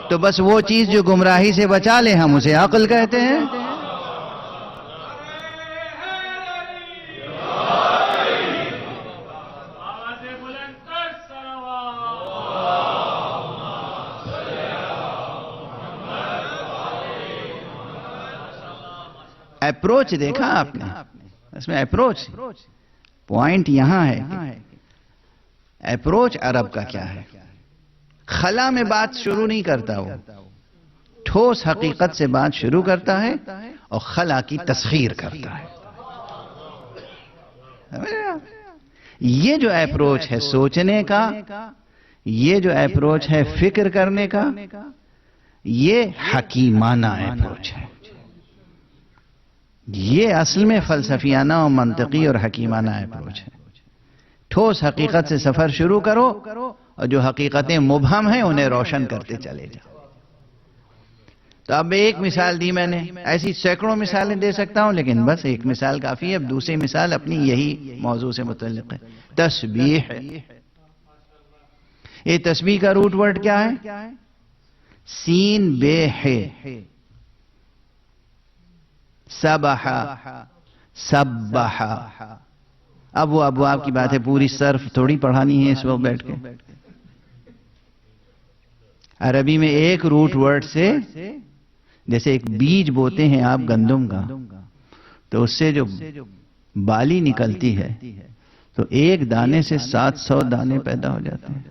تو بس وہ چیز جو گمراہی سے بچا لے ہم اسے عقل کہتے ہیں. اپروچ دیکھا آپ نے، اس میں اپروچ پوائنٹ یہاں ہے کہ اپروچ عرب کا کیا ہے. خلا میں بات شروع نہیں کرتا، وہ ٹھوس حقیقت سے بات شروع کرتا ہے اور خلا کی تسخیر کرتا ہے. یہ جو اپروچ ہے سوچنے کا، یہ جو اپروچ ہے فکر کرنے کا، یہ حکیمانہ اپروچ ہے. یہ اصل میں فلسفیانہ اور منطقی اور حکیمانہ اپروچ ہے. ٹھوس حقیقت سے سفر شروع کرو اور جو حقیقتیں مبہم ہیں انہیں روشن کرتے چلے جاؤ. تو اب ایک مثال دی میں نے، ایسی سینکڑوں مثالیں دے سکتا ہوں لیکن بس ایک مثال کافی ہے. اب دوسری مثال اپنی یہی موضوع سے متعلق ہے، تسبیح ہے. یہ تسبیح کا روٹ ورڈ کیا ہے؟ سین بے ہے. سبح، سبح. اب وہ ابواب کی بات ہے، پوری صرف تھوڑی پڑھانی ہے اس وقت بیٹھ کے. عربی میں ایک روٹ ورڈ سے، جیسے ایک بیج بوتے ہیں آپ گندم کا، تو اس سے جو بالی نکلتی ہے تو ایک دانے سے 700 دانے پیدا ہو جاتے ہیں.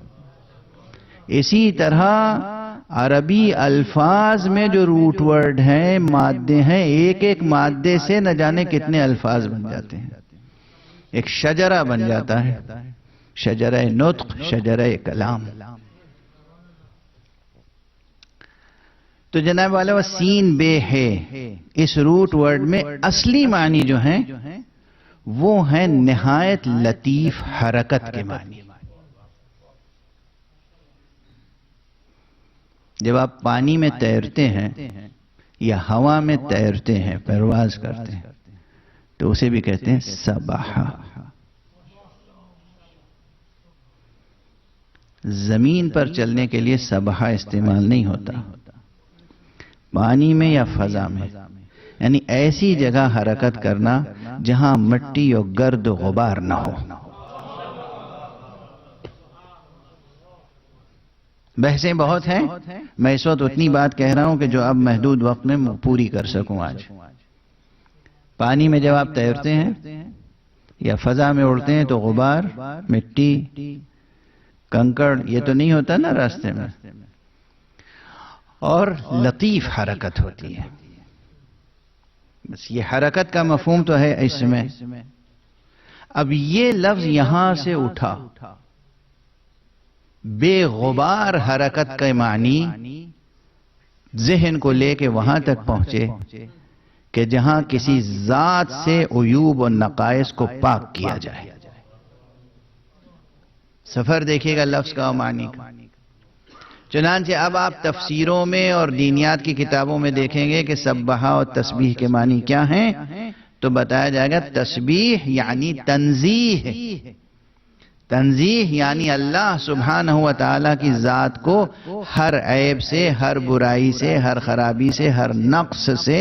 اسی طرح عربی الفاظ میں جو روٹ ورڈ ہیں، مادے ہیں، ایک ایک مادے سے نہ جانے کتنے الفاظ بن جاتے ہیں. ایک شجرہ بن جاتا ہے، شجرہ نطق، شجرہ کلام. تو جناب والا وہ سین بے ہے. اس روٹ ورڈ میں اصلی معنی جو ہیں وہ ہیں نہایت لطیف حرکت کے معنی. جب آپ پانی میں تیرتے ہیں یا ہوا میں تیرتے ہیں، پرواز کرتے ہیں، تو اسے بھی کہتے ہیں سبحہ. زمین پر چلنے کے لیے سبحہ استعمال نہیں ہوتا، پانی میں یا فضا میں، یعنی ایسی جگہ حرکت کرنا جہاں مٹی اور گرد و غبار نہ ہو. بحثیں بہت ہیں، میں اس وقت اتنی بات کہہ رہا ہوں کہ جو اب محدود وقت میں پوری کر سکوں. آج پانی میں جب آپ تیرتے ہیں یا فضا میں اڑتے ہیں تو غبار، مٹی، کنکڑ یہ تو نہیں ہوتا نا راستے میں، اور لطیف حرکت ہوتی ہے. بس یہ حرکت کا مفہوم تو ہے اس میں. اب یہ لفظ یہاں سے اٹھا، بے غبار حرکت کا معنی ذہن کو لے کے وہاں تک پہنچے کہ جہاں کسی ذات سے عیوب و نقائص کو پاک کیا جائے. سفر دیکھیے گا لفظ کا معنی کا. چنانچہ اب آپ تفسیروں میں اور دینیات کی کتابوں میں دیکھیں گے کہ سبحہ اور تسبیح کے معنی کیا ہیں، تو بتایا جائے گا تسبیح یعنی تنزیح. تنزیح یعنی اللہ سبحانہ و تعالیٰ کی ذات کو ہر عیب سے، ہر برائی سے، ہر خرابی سے، ہر نقص سے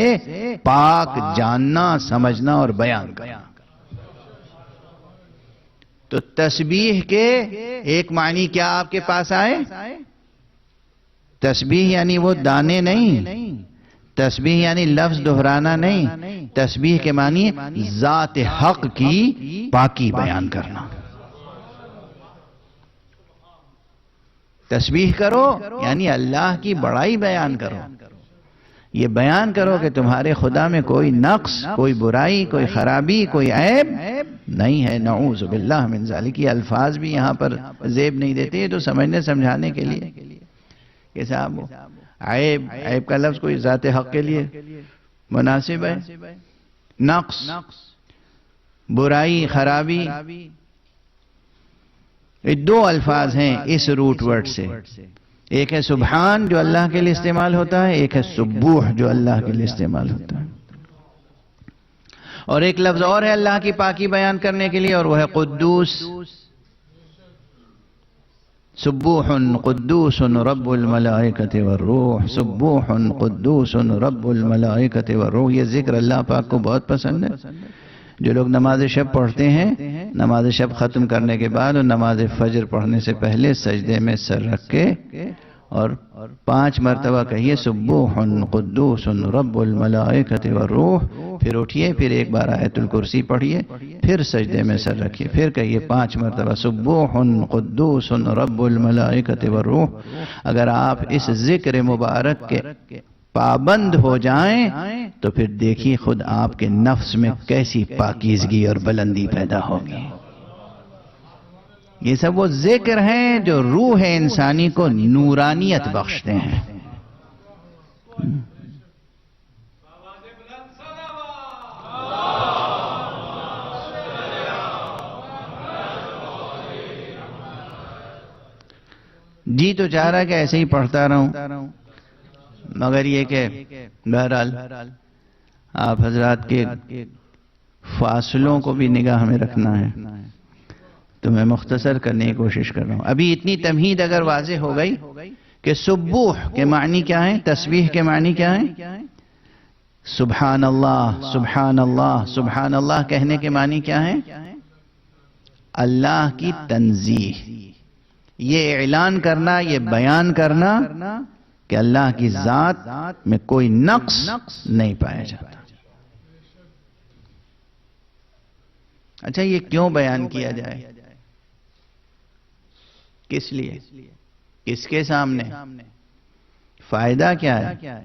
پاک جاننا، سمجھنا اور بیان کرنا. تو تسبیح کے ایک معنی کیا آپ کے پاس آئے؟ تسبیح یعنی وہ دانے نہیں، تسبیح یعنی لفظ دہرانا نہیں، تسبیح کے معنی ذات حق کی پاکی بیان کرنا. تسبیح کرو یعنی اللہ کی بڑائی بیان کرو. یہ بیان کرو کہ تمہارے خدا میں کوئی نقص، کوئی برائی، کوئی خرابی، کوئی عیب نہیں ہے. نعوذ باللہ من ذالک. یہ الفاظ بھی یہاں پر زیب نہیں دیتے، یہ تو سمجھنے سمجھانے کے لیے کہ صاحب عیب کا لفظ کوئی ذات حق کے لیے مناسب ہے. نقص، برائی، خرابی، یہ دو الفاظ ہیں اس روٹ ورڈ سے. ایک ہے سبحان جو اللہ کے لیے استعمال ہوتا ہے، ایک ہے سبوح جو اللہ کے لیے استعمال ہوتا ہے. اور ایک لفظ اور ہے اللہ کی پاکی بیان کرنے کے لیے، اور وہ ہے قدوس. سبوح قدوس رب الملائکۃ والروح. سبوح قدوس رب الملائکۃ والروح. یہ ذکر اللہ پاک کو بہت پسند ہے. جو لوگ نماز شب پڑھتے ہیں، نماز شب ختم کرنے کے بعد اور نماز فجر پڑھنے سے پہلے سجدے میں سر رکھ کے اور 5 مرتبہ کہیے سبوح قدوس رب الملائکۃ والروح، پھر اٹھیے، پھر ایک بار آیت الکرسی پڑھیے، پھر سجدے میں سر رکھیے، پھر کہیے 5 مرتبہ سبوح قدوس رب الملائکۃ والروح. اگر آپ اس ذکر مبارک کے پابند ہو جائیں تو پھر دیکھیے خود آپ کے نفس میں کیسی پاکیزگی اور بلندی پیدا ہوگی. یہ سب وہ ذکر ہیں جو روح انسانی کو نورانیت بخشتے ہیں. جی تو چاہ رہا کہ ایسے ہی پڑھتا رہوں، مگر یہ کہ بہرحال آپ حضرات کے فاصلوں کو بھی نگاہ میں رکھنا ہے، تو میں مختصر کرنے کی کوشش کر رہا ہوں. ابھی اتنی تمہید اگر واضح ہو گئی کہ سبوح کے معنی کیا ہیں، تسبیح کے معنی کیا ہیں. سبحان اللہ، سبحان اللہ، سبحان اللہ کہنے کے معنی کیا ہیں؟ اللہ کی تنزیح. یہ اعلان کرنا، یہ بیان کرنا کہ اللہ کی ذات میں کوئی نقص نہیں پایا جاتا. اچھا یہ کیوں بیان کیا جائے؟ کس لیے؟ کس کے سامنے؟ فائدہ کیا ہے؟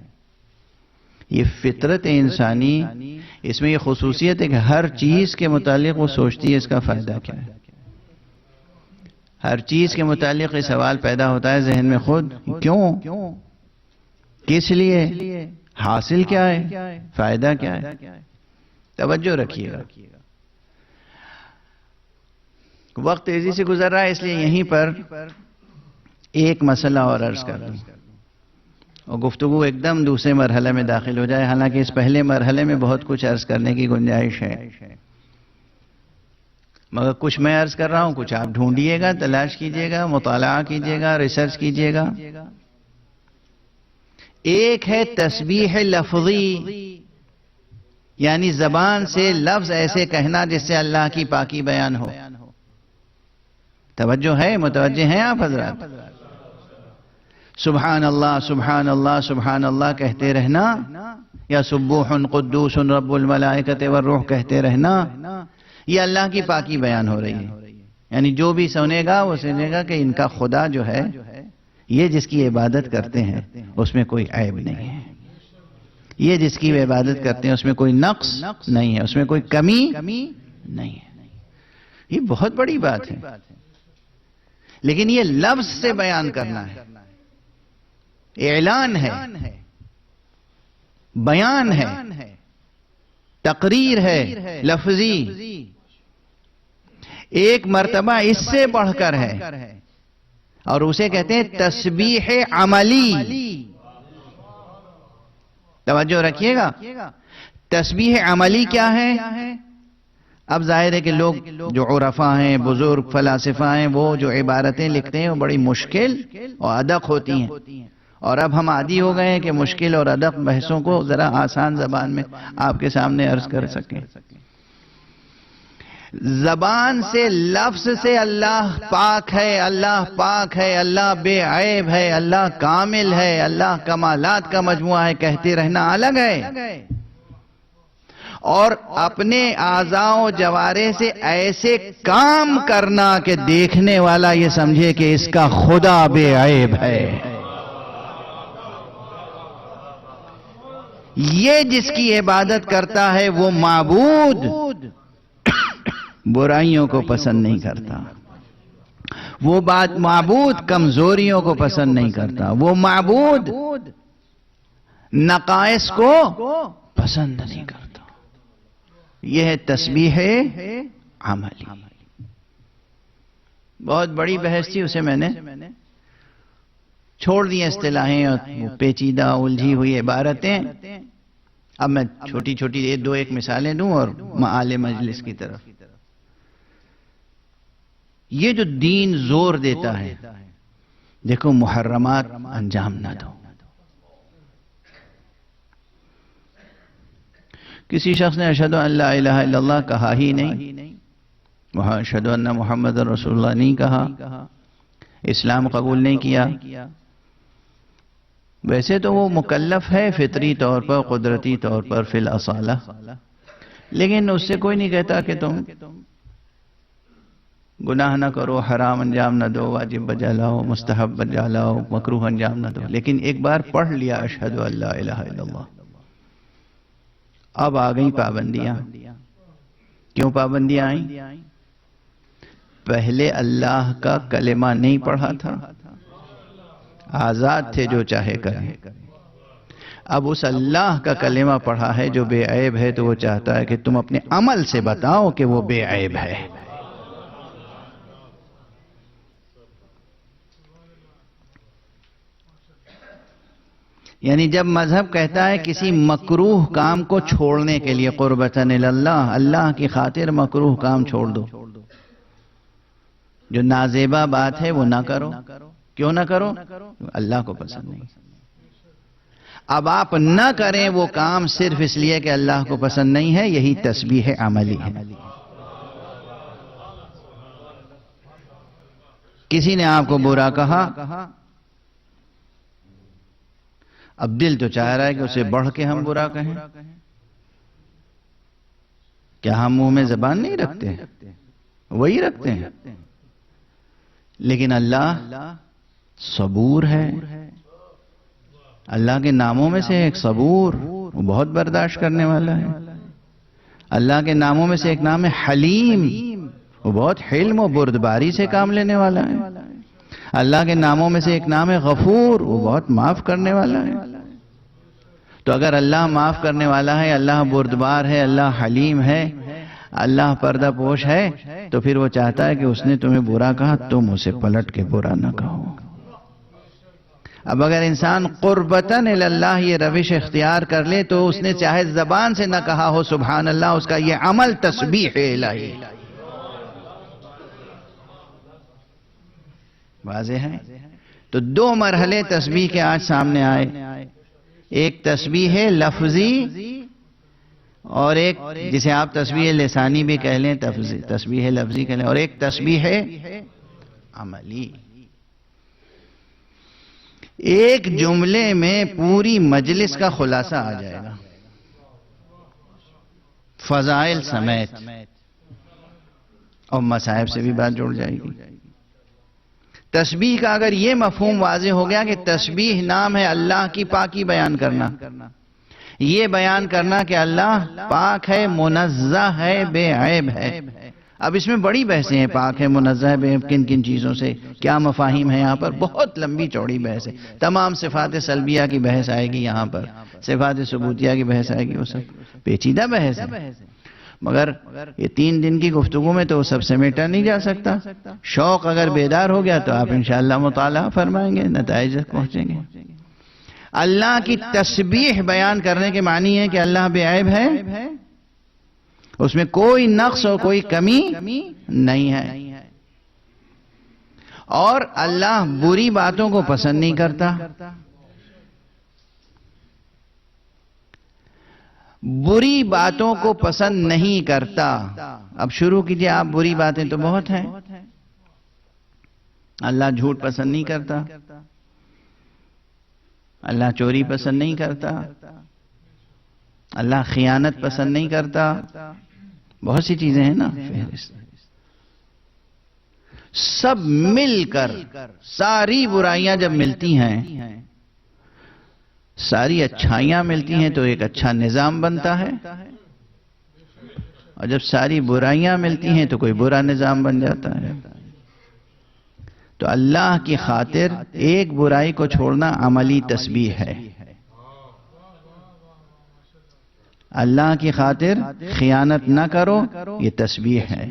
یہ فطرت انسانی، اس میں یہ خصوصیت ہے کہ ہر چیز کے متعلق وہ سوچتی ہے اس کا فائدہ کیا ہے. ہر چیز کے متعلق یہ سوال پیدا ہوتا ہے ذہن میں خود، کیوں؟ کس لیے؟ حاصل کیا ہے؟ فائدہ کیا ہے؟ توجہ رکھیے گا. وقت تیزی سے گزر رہا ہے، اس لیے یہیں پر ایک مسئلہ اور عرض کر دوں اور گفتگو ایک دم دوسرے مرحلے میں داخل ہو جائے. حالانکہ اس پہلے مرحلے میں بہت کچھ عرض کرنے کی گنجائش ہے، مگر کچھ میں عرض کر رہا ہوں، کچھ آپ ڈھونڈیے گا، تلاش کیجئے گا، مطالعہ کیجئے گا، ریسرچ کیجئے گا. ایک ہے تسبیح لفظی، یعنی زبان سے لفظ ایسے کہنا جس سے اللہ کی پاکی بیان ہو. توجہ ہے؟ متوجہ ہیں آپ حضرات؟ سبحان اللہ سبحان اللہ کہتے رہنا، یا سبوح قدوس رب الملائکۃ والروح کہتے رہنا، یہ اللہ کی پاکی بیان ہو رہی ہے. یعنی جو بھی سنے گا وہ سنے گا کہ ان کا خدا جو ہے، یہ جس کی عبادت کرتے ہیں اس میں کوئی عیب نہیں ہے، یہ جس کی عبادت کرتے ہیں اس میں کوئی نقص نہیں ہے، اس میں کوئی کمی نہیں ہے. یہ بہت بڑی بات ہے، لیکن یہ لفظ سے بیان کرنا ہے، اعلان ہے، بیان ہے، تقریر ہے لفظی. ایک مرتبہ اس سے بڑھ کر ہے، اور اسے کہتے ہیں تسبیح عملی. توجہ رکھیے گا، تسبیح عملی کیا ہے؟ اب ظاہر ہے کہ لوگ جو عرفاء ہیں، بزرگ فلاسفہ ہیں، وہ جو عبارتیں لکھتے ہیں وہ بڑی مشکل اور ادق ہوتی ہیں، اور اب ہم عادی ہو گئے ہیں کہ مشکل اور ادق بحثوں کو ذرا آسان زبان میں آپ کے سامنے عرض کر سکیں. زبان سے، لفظ سے اللہ پاک ہے، اللہ پاک ہے، اللہ بے عیب ہے، اللہ کامل ہے، اللہ کمالات کا مجموعہ ہے، کہتے رہنا الگ ہے. اور اپنے اعضاء و جوارح سے ایسے کام کرنا کہ دیکھنے والا یہ سمجھے کہ اس کا خدا بے عیب ہے. یہ جس کی عبادت کرتا ہے وہ معبود برائیوں کو پسند نہیں کرتا، وہ معبود کمزوریوں کو پسند نہیں کرتا، وہ معبود نقائص کو پسند نہیں کرتا. یہ ہے تسبیح عملی. بہت بڑی بحث تھی، اسے میں نے چھوڑ دی اصطلاحیں اور پیچیدہ الجھی ہوئی عبارتیں. اب میں چھوٹی چھوٹی ایک مثالیں دوں اور معال مجلس کی طرف. یہ جو دین زور دیتا ہے، دیکھو محرمات انجام نہ دو. کسی شخص نے اشہدو ان لا الہ الا اللہ کہا ہی نہیں، وہاں اشہدو ان محمد رسول اللہ نہیں کہا، اسلام قبول نہیں کیا. ویسے تو وہ مکلف ہے فطری طور پر، قدرتی طور پر فی الاصالہ، لیکن اس سے کوئی نہیں کہتا کہ تم گناہ نہ کرو، حرام انجام نہ دو، واجب بجا لاؤ، مستحب بجا لاؤ، مکروہ انجام نہ دو. لیکن ایک بار پڑھ لیا اشہدو ان لا الہ الا اللہ، اب آ گئی پابندیاں. کیوں پابندیاں آئیں؟ پہلے اللہ کا کلمہ نہیں پڑھا تھا، آزاد تھے جو چاہے کریں. اب اس اللہ کا کلمہ پڑھا ہے جو بے عیب ہے، تو وہ چاہتا ہے کہ تم اپنے عمل سے بتاؤ کہ وہ بے عیب ہے. یعنی جب مذہب کہتا ہے کسی مکروہ کام کو چھوڑنے کے لیے، قربتاً اللہ، اللہ کی خاطر مکروہ کام چھوڑ دو، جو نازیبا بات ہے وہ نہ کرو. کیوں نہ کرو؟ اللہ کو پسند نہیں. اب آپ نہ کریں وہ کام صرف اس لیے کہ اللہ کو پسند نہیں ہے، یہی تسبیح عملی ہے. کسی نے آپ کو برا کہا، اب دل تو چاہ رہا ہے کہ اسے بڑھ کے ہم برا کہیں. کیا ہم منہ میں زبان نہیں رکھتے؟ وہی رکھتے ہیں. لیکن اللہ صبور ہے. اللہ کے ناموں میں سے ایک صبور، وہ بہت برداشت کرنے والا ہے. اللہ کے ناموں میں سے ایک نام ہے حلیم، وہ بہت حلم و بردباری سے کام لینے والا ہے. اللہ کے ناموں میں سے ایک نام ہے غفور، وہ بہت معاف کرنے والا ہے. تو اگر اللہ معاف کرنے والا ہے، اللہ بردبار ہے، اللہ حلیم ہے، اللہ پردہ پوش ہے، تو پھر وہ چاہتا ہے کہ اس نے تمہیں برا کہا تم اسے پلٹ کے برا نہ کہو. اب اگر انسان قربتاً اللہ یہ روش اختیار کر لے تو اس نے چاہے زبان سے نہ کہا ہو سبحان اللہ، اس کا یہ عمل تسبیح الہی. واضح ہے؟ تو دو مرحلے تسبیح کے آج سامنے آئے. ایک تسبیح لفظی اور ایک جسے آپ تسبیح لسانی بھی کہہ لیں، تسبیح لفظی کہہ لیں، اور ایک تسبیح عملی. ایک جملے میں پوری مجلس کا خلاصہ آ جائے گا، فضائل سمیت، اور مصائب سے بھی بات جڑ جائے گی۔ تسبیح کا اگر یہ مفہوم واضح ہو گیا کہ تسبیح نام ہے اللہ کی پاکی بیان کرنا، یہ بیان کرنا کہ اللہ پاک ہے، منزہ ہے، بے عیب ہے۔ اب اس میں بڑی بحثیں ہیں، پاک ہے، منزہ ہے، بے عیب کن کن چیزوں سے، کیا مفاہیم ہیں یہاں پر، بہت لمبی چوڑی بحث ہے۔ تمام صفات سلبیہ کی بحث آئے گی یہاں پر، صفات ثبوتیہ کی بحث آئے گی، وہ سب پیچیدہ بحث ہے، مگر یہ 3 دن کی گفتگو میں تو وہ سب سمیٹا نہیں جا سکتا۔ شوق اگر بیدار ہو گیا تو آپ انشاءاللہ مطالعہ فرمائیں گے، نتائج تک پہنچیں گے۔ اللہ کی تسبیح بیان کرنے کے معنی ہے کہ اللہ بے عیب ہے، اس میں کوئی نقص اور کوئی کمی نہیں ہے، اور اللہ بری باتوں کو پسند نہیں کرتا۔ بری باتوں کو پسند نہیں کرتا۔ اب شروع کیجئے آپ، بری باتیں تو بہت ہیں۔ اللہ جھوٹ پسند نہیں کرتا، اللہ چوری پسند نہیں کرتا، اللہ خیانت پسند نہیں کرتا، بہت سی چیزیں ہیں نا فہرست۔ سب مل کر ساری برائیاں جب ملتی ہیں، ساری اچھائیاں ملتی ہیں تو ایک اچھا نظام بنتا ہے، اور جب ساری برائیاں ملتی ہیں تو کوئی برا نظام بن جاتا ہے۔ تو اللہ کی خاطر ایک برائی کو چھوڑنا عملی تسبیح ہے۔ اللہ کی خاطر خیانت نہ کرو، یہ تسبیح ہے۔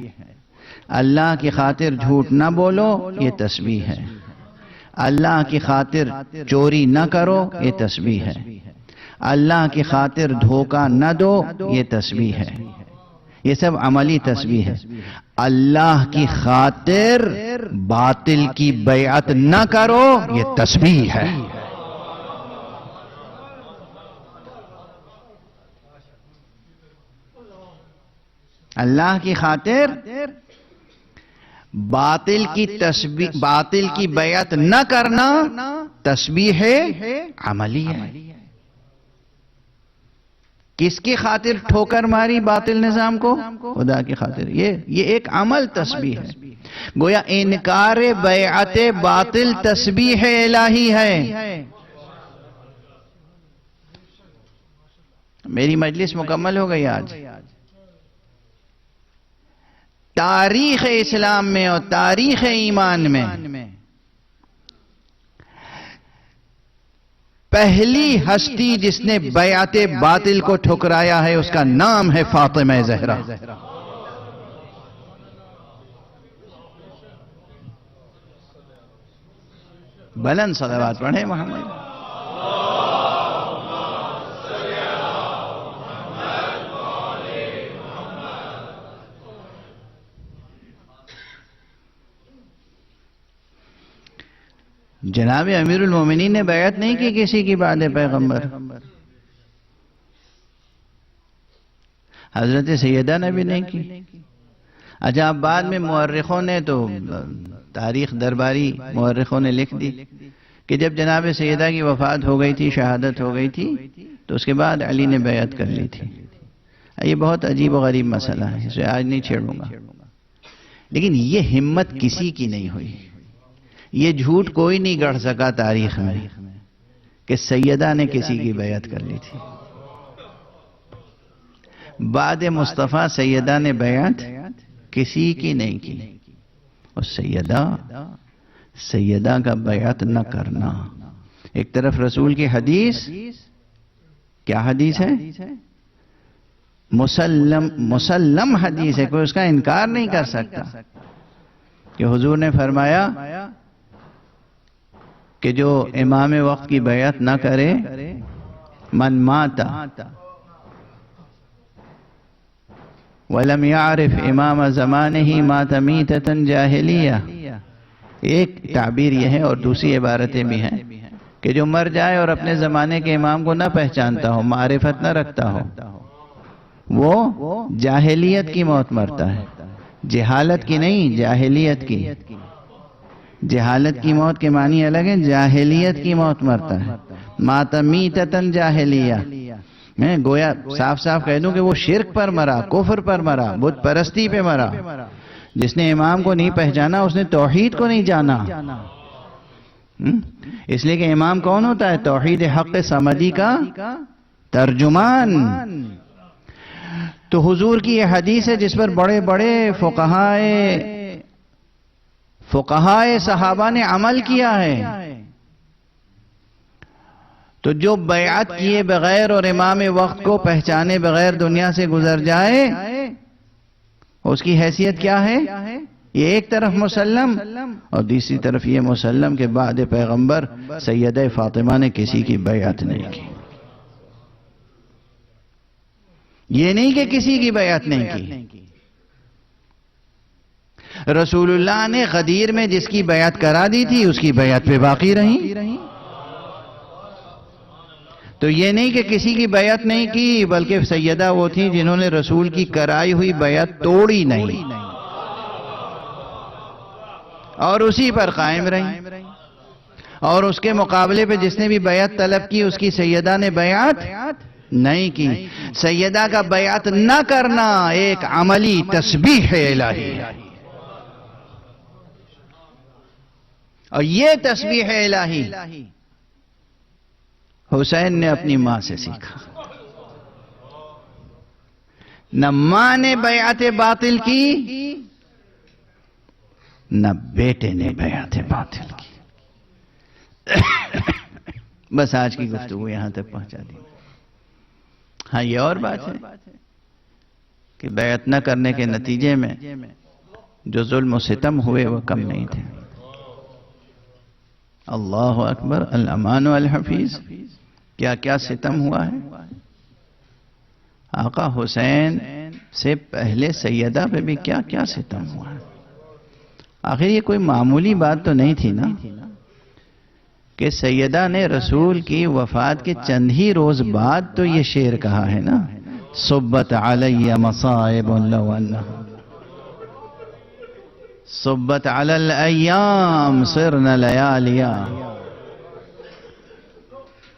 اللہ کی خاطر جھوٹ نہ بولو، یہ تسبیح ہے۔ اللہ کی خاطر چوری نہ کرو، یہ تسبیح ہے۔ اللہ کی خاطر دھوکہ نہ دو، یہ تسبیح ہے۔ یہ سب عملی تسبیح ہے۔ اللہ کی خاطر باطل کی بیعت نہ کرو، یہ تسبیح ہے۔ اللہ کی خاطر باطل کی بیعت نہ کرنا تسبیح عملی ہے۔ کس کی خاطر ٹھوکر ماری باطل نظام کو؟ خدا کی خاطر۔ یہ ایک عمل تسبیح ہے، گویا انکار بیعت باطل تسبیح الہی ہے۔ میری مجلس مکمل ہو گئی آج۔ تاریخ اسلام میں اور تاریخ ایمان میں پہلی ہستی جس نے بیعت باطل کو ٹھکرایا ہے، اس کا نام ہے فاطمہ زہرا۔ بلند صلوات پڑھیں محمد۔ جناب امیر المومنین نے بیعت نہیں کی کسی کی بعد پیغمبر، حضرت سیدہ نے بھی نہیں کی۔ اچھا، اب بعد میں مورخوں نے تو تاریخ درباری مورخوں نے لکھ دی کہ جب جناب سیدہ کی وفات ہو گئی تھی، شہادت ہو گئی تھی، تو اس کے بعد علی نے بیعت کر لی تھی۔ یہ بہت عجیب و غریب مسئلہ ہے، اسے آج نہیں چھیڑوں گا، لیکن یہ ہمت کسی کی نہیں ہوئی، یہ جھوٹ کوئی نہیں گڑھ سکا تاریخ میں کہ سیدہ نے کسی کی بیعت کر لی تھی۔ بعد مصطفیٰ سیدہ نے بیعت کسی کی نہیں کی، اور سیدہ کا بیعت نہ کرنا۔ ایک طرف رسول کی حدیث، کیا حدیث ہے؟ مسلم حدیث ہے، کوئی اس کا انکار نہیں کر سکتا، کہ حضور نے فرمایا کہ جو امام وقت کی بیعت نہ کرے، من مات وَلَمْ يَعْرِفْ امام زمانہ مات میتۃ جاہلیہ۔ ایک تعبیر یہ ہے، اور دوسری عبارتیں بھی ہیں، کہ جو مر جائے اور اپنے زمانے کے امام کو نہ پہچانتا ہو، معرفت نہ رکھتا ہو، وہ جاہلیت کی موت مرتا ہے، جہالت کی نہیں، جاہلیت کی۔ جہالت کی موت کے معنی الگ ہیں، جاہلیت کی موت مرتا ہے، مات میتۃ جاہلیہ، میں گویا صاف صاف کہہ دوں کہ وہ شرک پر مرا، کفر پر مرا، بت پرستی پہ مرا۔ جس نے امام کو نہیں پہچانا اس نے توحید کو نہیں جانا۔ اس لیے کہ امام کون ہوتا ہے؟ توحید حق صمدی کا ترجمان۔ تو حضور کی یہ حدیث ہے جس پر بڑے بڑے فقہائے صحابہ نے عمل کیا ہے۔ تو جو بیعت کیے بغیر اور امام وقت کو پہچانے بغیر دنیا سے گزر جائے، اس کی حیثیت کیا ہے؟ یہ ایک طرف مسلم اور دوسری طرف یہ مسلم کہ بعد پیغمبر سیدہ فاطمہ نے کسی کی بیعت نہیں کی۔ یہ نہیں کہ کسی کی بیعت نہیں کی، رسول اللہ نے غدیر میں جس کی بیعت کرا دی تھی اس کی بیعت پہ باقی رہیں۔ تو یہ نہیں کہ کسی کی بیعت نہیں کی، بلکہ سیدہ وہ تھی جنہوں نے رسول کی کرائی ہوئی بیعت توڑی نہیں اور اسی پر قائم رہیں، اور اس کے مقابلے پہ جس نے بھی بیعت طلب کی اس کی سیدہ نے بیعت نہیں کی۔ سیدہ کا بیعت نہ کرنا ایک عملی تسبیح الہی ہے، اور یہ تسبیح الہی حسین نے اپنی ماں سے سیکھا۔ نہ ماں نے بیعت باطل کی، نہ بیٹے نے بیعت باطل کی۔ بس آج کی گفتگو یہاں تک پہنچا دی۔ ہاں یہ اور بات ہے کہ بیعت نہ کرنے کے نتیجے میں جو ظلم و ستم ہوئے وہ کم نہیں تھے۔ اللہ اکبر، الامان والحفیظ، کیا کیا ستم ہوا ہے۔ آقا حسین سے پہلے سیدہ پہ بھی کیا کیا ستم ہوا ہے۔ آخر یہ کوئی معمولی بات تو نہیں تھی نا کہ سیدہ نے رسول کی وفات کے چند ہی روز بعد تو یہ شعر کہا ہے نا، صبت علی مصائب لو انہ صبت علی الایام صرن لیالیا،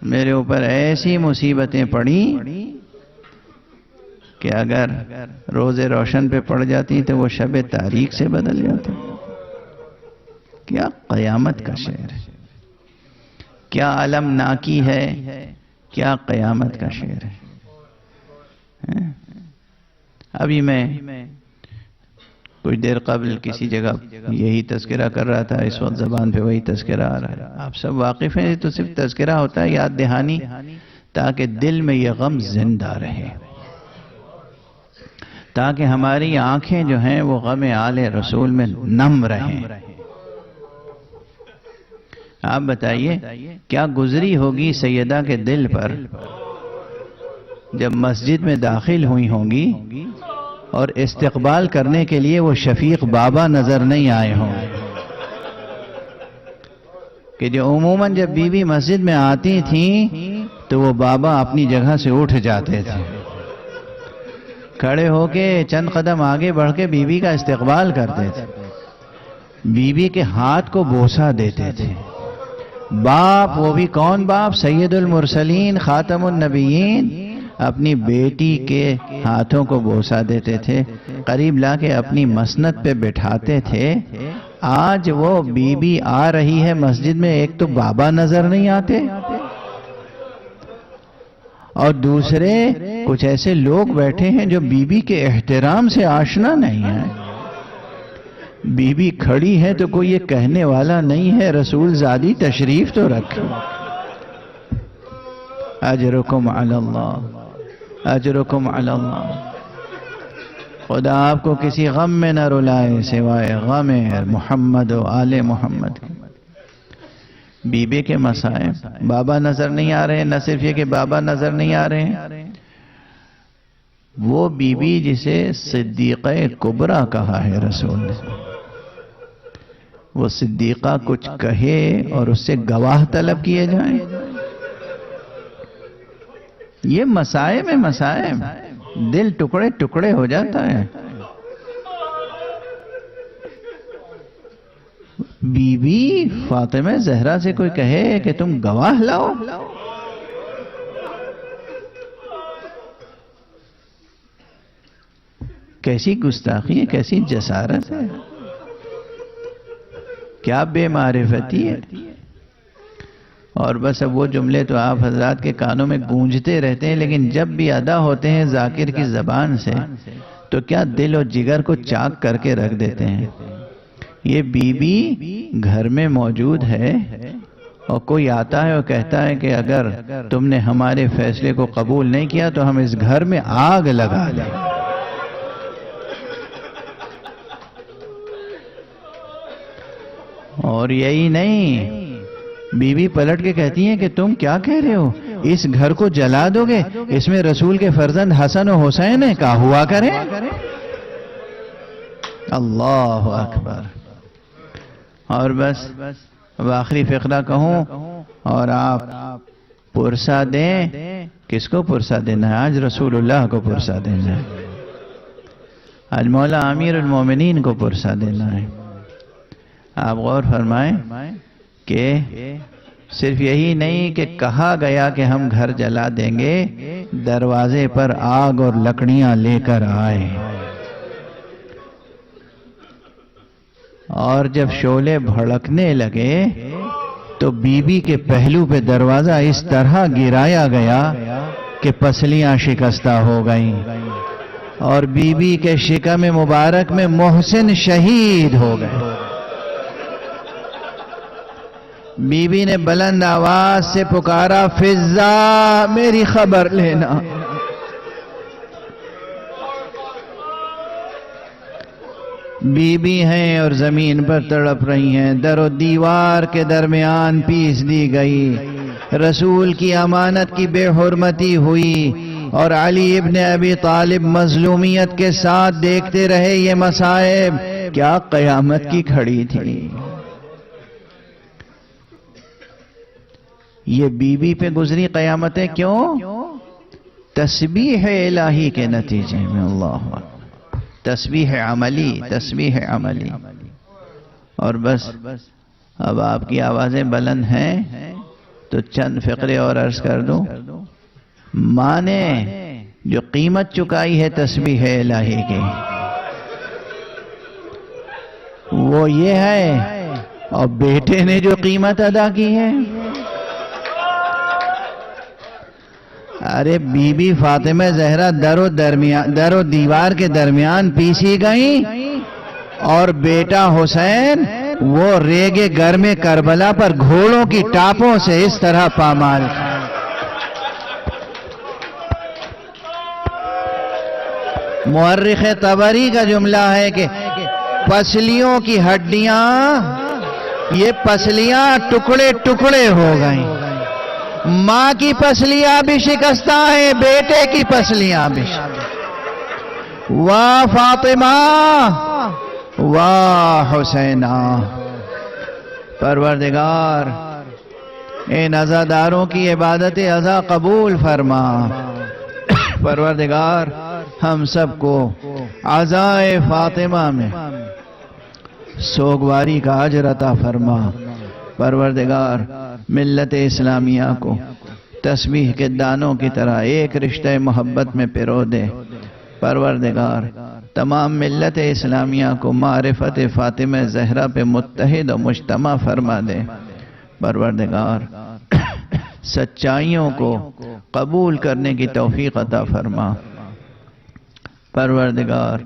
میرے اوپر ایسی مصیبتیں پڑیں کہ اگر روز روشن پہ پڑ جاتی تو وہ شب تاریک سے بدل جاتی۔ کیا قیامت کا شعر ہے، کیا المناکی ہے، کیا قیامت کا شعر ہے۔ ابھی میں کچھ دیر قبل کسی جگہ یہی تذکرہ کر رہا تھا، اس وقت زبان پہ وہی تذکرہ آ رہا ہے۔ آپ سب واقف ہیں، تو صرف تذکرہ ہوتا ہے، یاد دہانی، تاکہ دل میں یہ غم زندہ رہے، تاکہ ہماری آنکھیں جو ہیں وہ غم آل رسول میں نم رہیں۔ آپ بتائیے کیا گزری ہوگی سیدہ کے دل پر جب مسجد میں داخل ہوئی ہوں گی اور استقبال کرنے کے لیے وہ شفیق بابا نظر نہیں آئے ہوں، کہ جو عموماً جب بی بی مسجد میں آتی تھیں تو وہ بابا اپنی جگہ سے اٹھ جاتے تھے، کھڑے ہو کے چند قدم آگے بڑھ کے بی بی کا استقبال کرتے تھے، بی بی کے ہاتھ کو بوسہ دیتے تھے۔ باپ، وہ بھی کون باپ؟ سید المرسلین خاتم النبیین، اپنی بیٹی کے ہاتھوں کو بوسہ دیتے تھے، قریب لا کے اپنی مسند پہ بٹھاتے تھے۔ آج وہ بی بی آ رہی ہے مسجد میں، ایک تو بابا نظر نہیں آتے اور دوسرے کچھ ایسے لوگ بیٹھے ہیں جو بی بی کے احترام سے آشنا نہیں ہیں۔ بی بی کھڑی ہے تو کوئی یہ کہنے والا نہیں ہے رسول زادی تشریف تو رکھ، اجرکم علی اللہ، اجرکم علی اللہ۔ خدا آپ کو کسی غم میں نہ رلائے سوائے غم محمد و آل محمد۔ بی بی کے مسائب، بابا نظر نہیں آ رہے، نہ صرف یہ کہ بابا نظر نہیں آ رہے ہیں، وہ بی بی جسے صدیقہ کبریٰ کہا ہے رسول نے، وہ صدیقہ کچھ کہے اور اس سے گواہ طلب کیے جائیں، یہ مسائب ہے، مسائب، دل ٹکڑے ٹکڑے ہو جاتا ہے۔ بی بی فاطمہ زہرا سے کوئی کہے کہ تم گواہ لاؤ، کیسی گستاخی ہے، کیسی جسارت ہے، کیا بے معرفتی ہے۔ اور بس اب وہ جملے تو آپ حضرات کے کانوں میں گونجتے رہتے ہیں، لیکن جب بھی ادا ہوتے ہیں ذاکر کی زبان سے تو کیا دل و جگر کو چاک کر کے رکھ دیتے ہیں۔ یہ بی بی گھر میں موجود ہے اور کوئی آتا ہے اور کہتا ہے کہ اگر تم نے ہمارے فیصلے کو قبول نہیں کیا تو ہم اس گھر میں آگ لگا دیں۔ اور یہی نہیں، بی بی پلٹ کے کہتی ہیں کہ تم کیا کہہ رہے ہو، اس گھر کو جلا دو گے، اس میں رسول کے فرزند حسن و حسین ہیں، کہا ہوا کریں۔ اللہ اکبر۔ اور بس اب آخری فقرہ کہوں اور آپ پرسہ دیں۔ کس کو پرسہ دینا ہے؟ آج رسول اللہ کو پرسہ دینا ہے، آج مولا امیر المومنین کو پرسہ دینا ہے۔ آپ غور فرمائیں کہ صرف یہی نہیں کہ کہا گیا کہ ہم گھر جلا دیں گے، دروازے پر آگ اور لکڑیاں لے کر آئے، اور جب شعلے بھڑکنے لگے تو بی بی کے پہلو پہ دروازہ اس طرح گرایا گیا کہ پسلیاں شکستہ ہو گئیں، اور بی بی کے شکم مبارک میں محسن شہید ہو گئے۔ بی بی نے بلند آواز سے پکارا، فضا میری خبر لینا۔ بی بی ہیں اور زمین پر تڑپ رہی ہیں، در و دیوار کے درمیان پیس دی گئی، رسول کی امانت کی بے حرمتی ہوئی، اور علی ابن ابی طالب مظلومیت کے ساتھ دیکھتے رہے یہ مصائب۔ کیا قیامت کی کھڑی تھی۔ یہ بی بی پہ گزری قیامتیں کیوں؟ تسبیح الہی کے نتیجے میں۔ اللہ اکبر، تسبیح عملی، تسبیح عملی۔ اور بس اب آپ کی آوازیں بلند ہیں تو چند فقرے اور عرض کر دوں۔ ماں نے جو قیمت چکائی ہے تسبیح الہی کی، وہ یہ ہے، اور بیٹے نے جو قیمت ادا کی ہے، ارے بی بی فاطمہ زہرا در و دیوار کے درمیان پیسی گئیں، اور بیٹا حسین وہ ریگے گھر میں کربلا پر گھوڑوں کی ٹاپوں سے اس طرح پامال تھا۔ مورخ طبری کا جملہ ہے کہ پسلیوں کی ہڈیاں، یہ پسلیاں ٹکڑے ٹکڑے ہو گئیں۔ ماں کی پسلیاں بھی شکستہ ہیں، بیٹے کی پسلیاں بھی شکستہ۔ واہ فاطمہ، واہ حسینہ۔ پروردگار ان عزاداروں کی عبادت عزا قبول فرما۔ پروردگار ہم سب کو عزائے فاطمہ میں سوگواری کا اجر عطا فرما۔ پروردگار ملت اسلامیہ کو تسبیح کے دانوں کی طرح ایک رشتہ محبت میں پرو دے۔ پروردگار تمام ملت اسلامیہ کو معرفت فاطمہ زہرا پہ متحد و مجتمع فرما دے۔ پروردگار سچائیوں کو قبول کرنے کی توفیق عطا فرما۔ پروردگار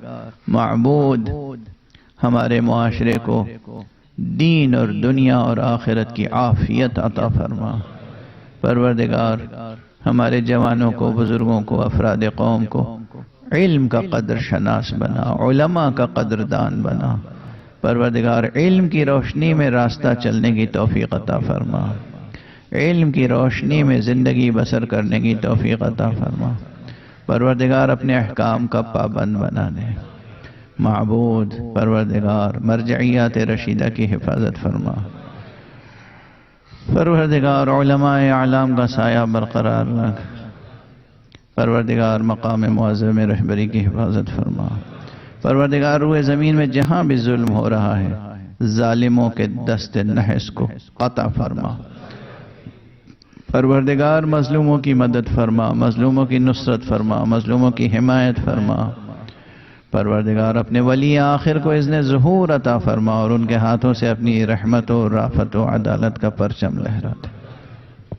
معبود ہمارے معاشرے کو دین اور دنیا اور آخرت کی عافیت عطا فرما۔ پروردگار ہمارے جوانوں کو، بزرگوں کو، افراد قوم کو علم کا قدر شناس بنا، علماء کا قدردان بنا۔ پروردگار علم کی روشنی میں راستہ چلنے کی توفیق عطا فرما، علم کی روشنی میں زندگی بسر کرنے کی توفیق عطا فرما۔ پروردگار اپنے احکام کا پابند بنا دے۔ معبود پروردگار مرجعیات رشیدہ کی حفاظت فرما۔ پروردگار علماء اعلام کا سایہ برقرار رکھ۔ پروردگار مقام معظم رہبری کی حفاظت فرما۔ پروردگار روئے زمین میں جہاں بھی ظلم ہو رہا ہے ظالموں کے دست نحس کو قطع فرما۔ پروردگار مظلوموں کی مدد فرما، مظلوموں کی نصرت فرما، مظلوموں کی حمایت فرما۔ پروردگار اپنے ولی آخر کو اذن ظہور عطا فرما اور ان کے ہاتھوں سے اپنی رحمت و رافت و عدالت کا پرچم لہرا دے۔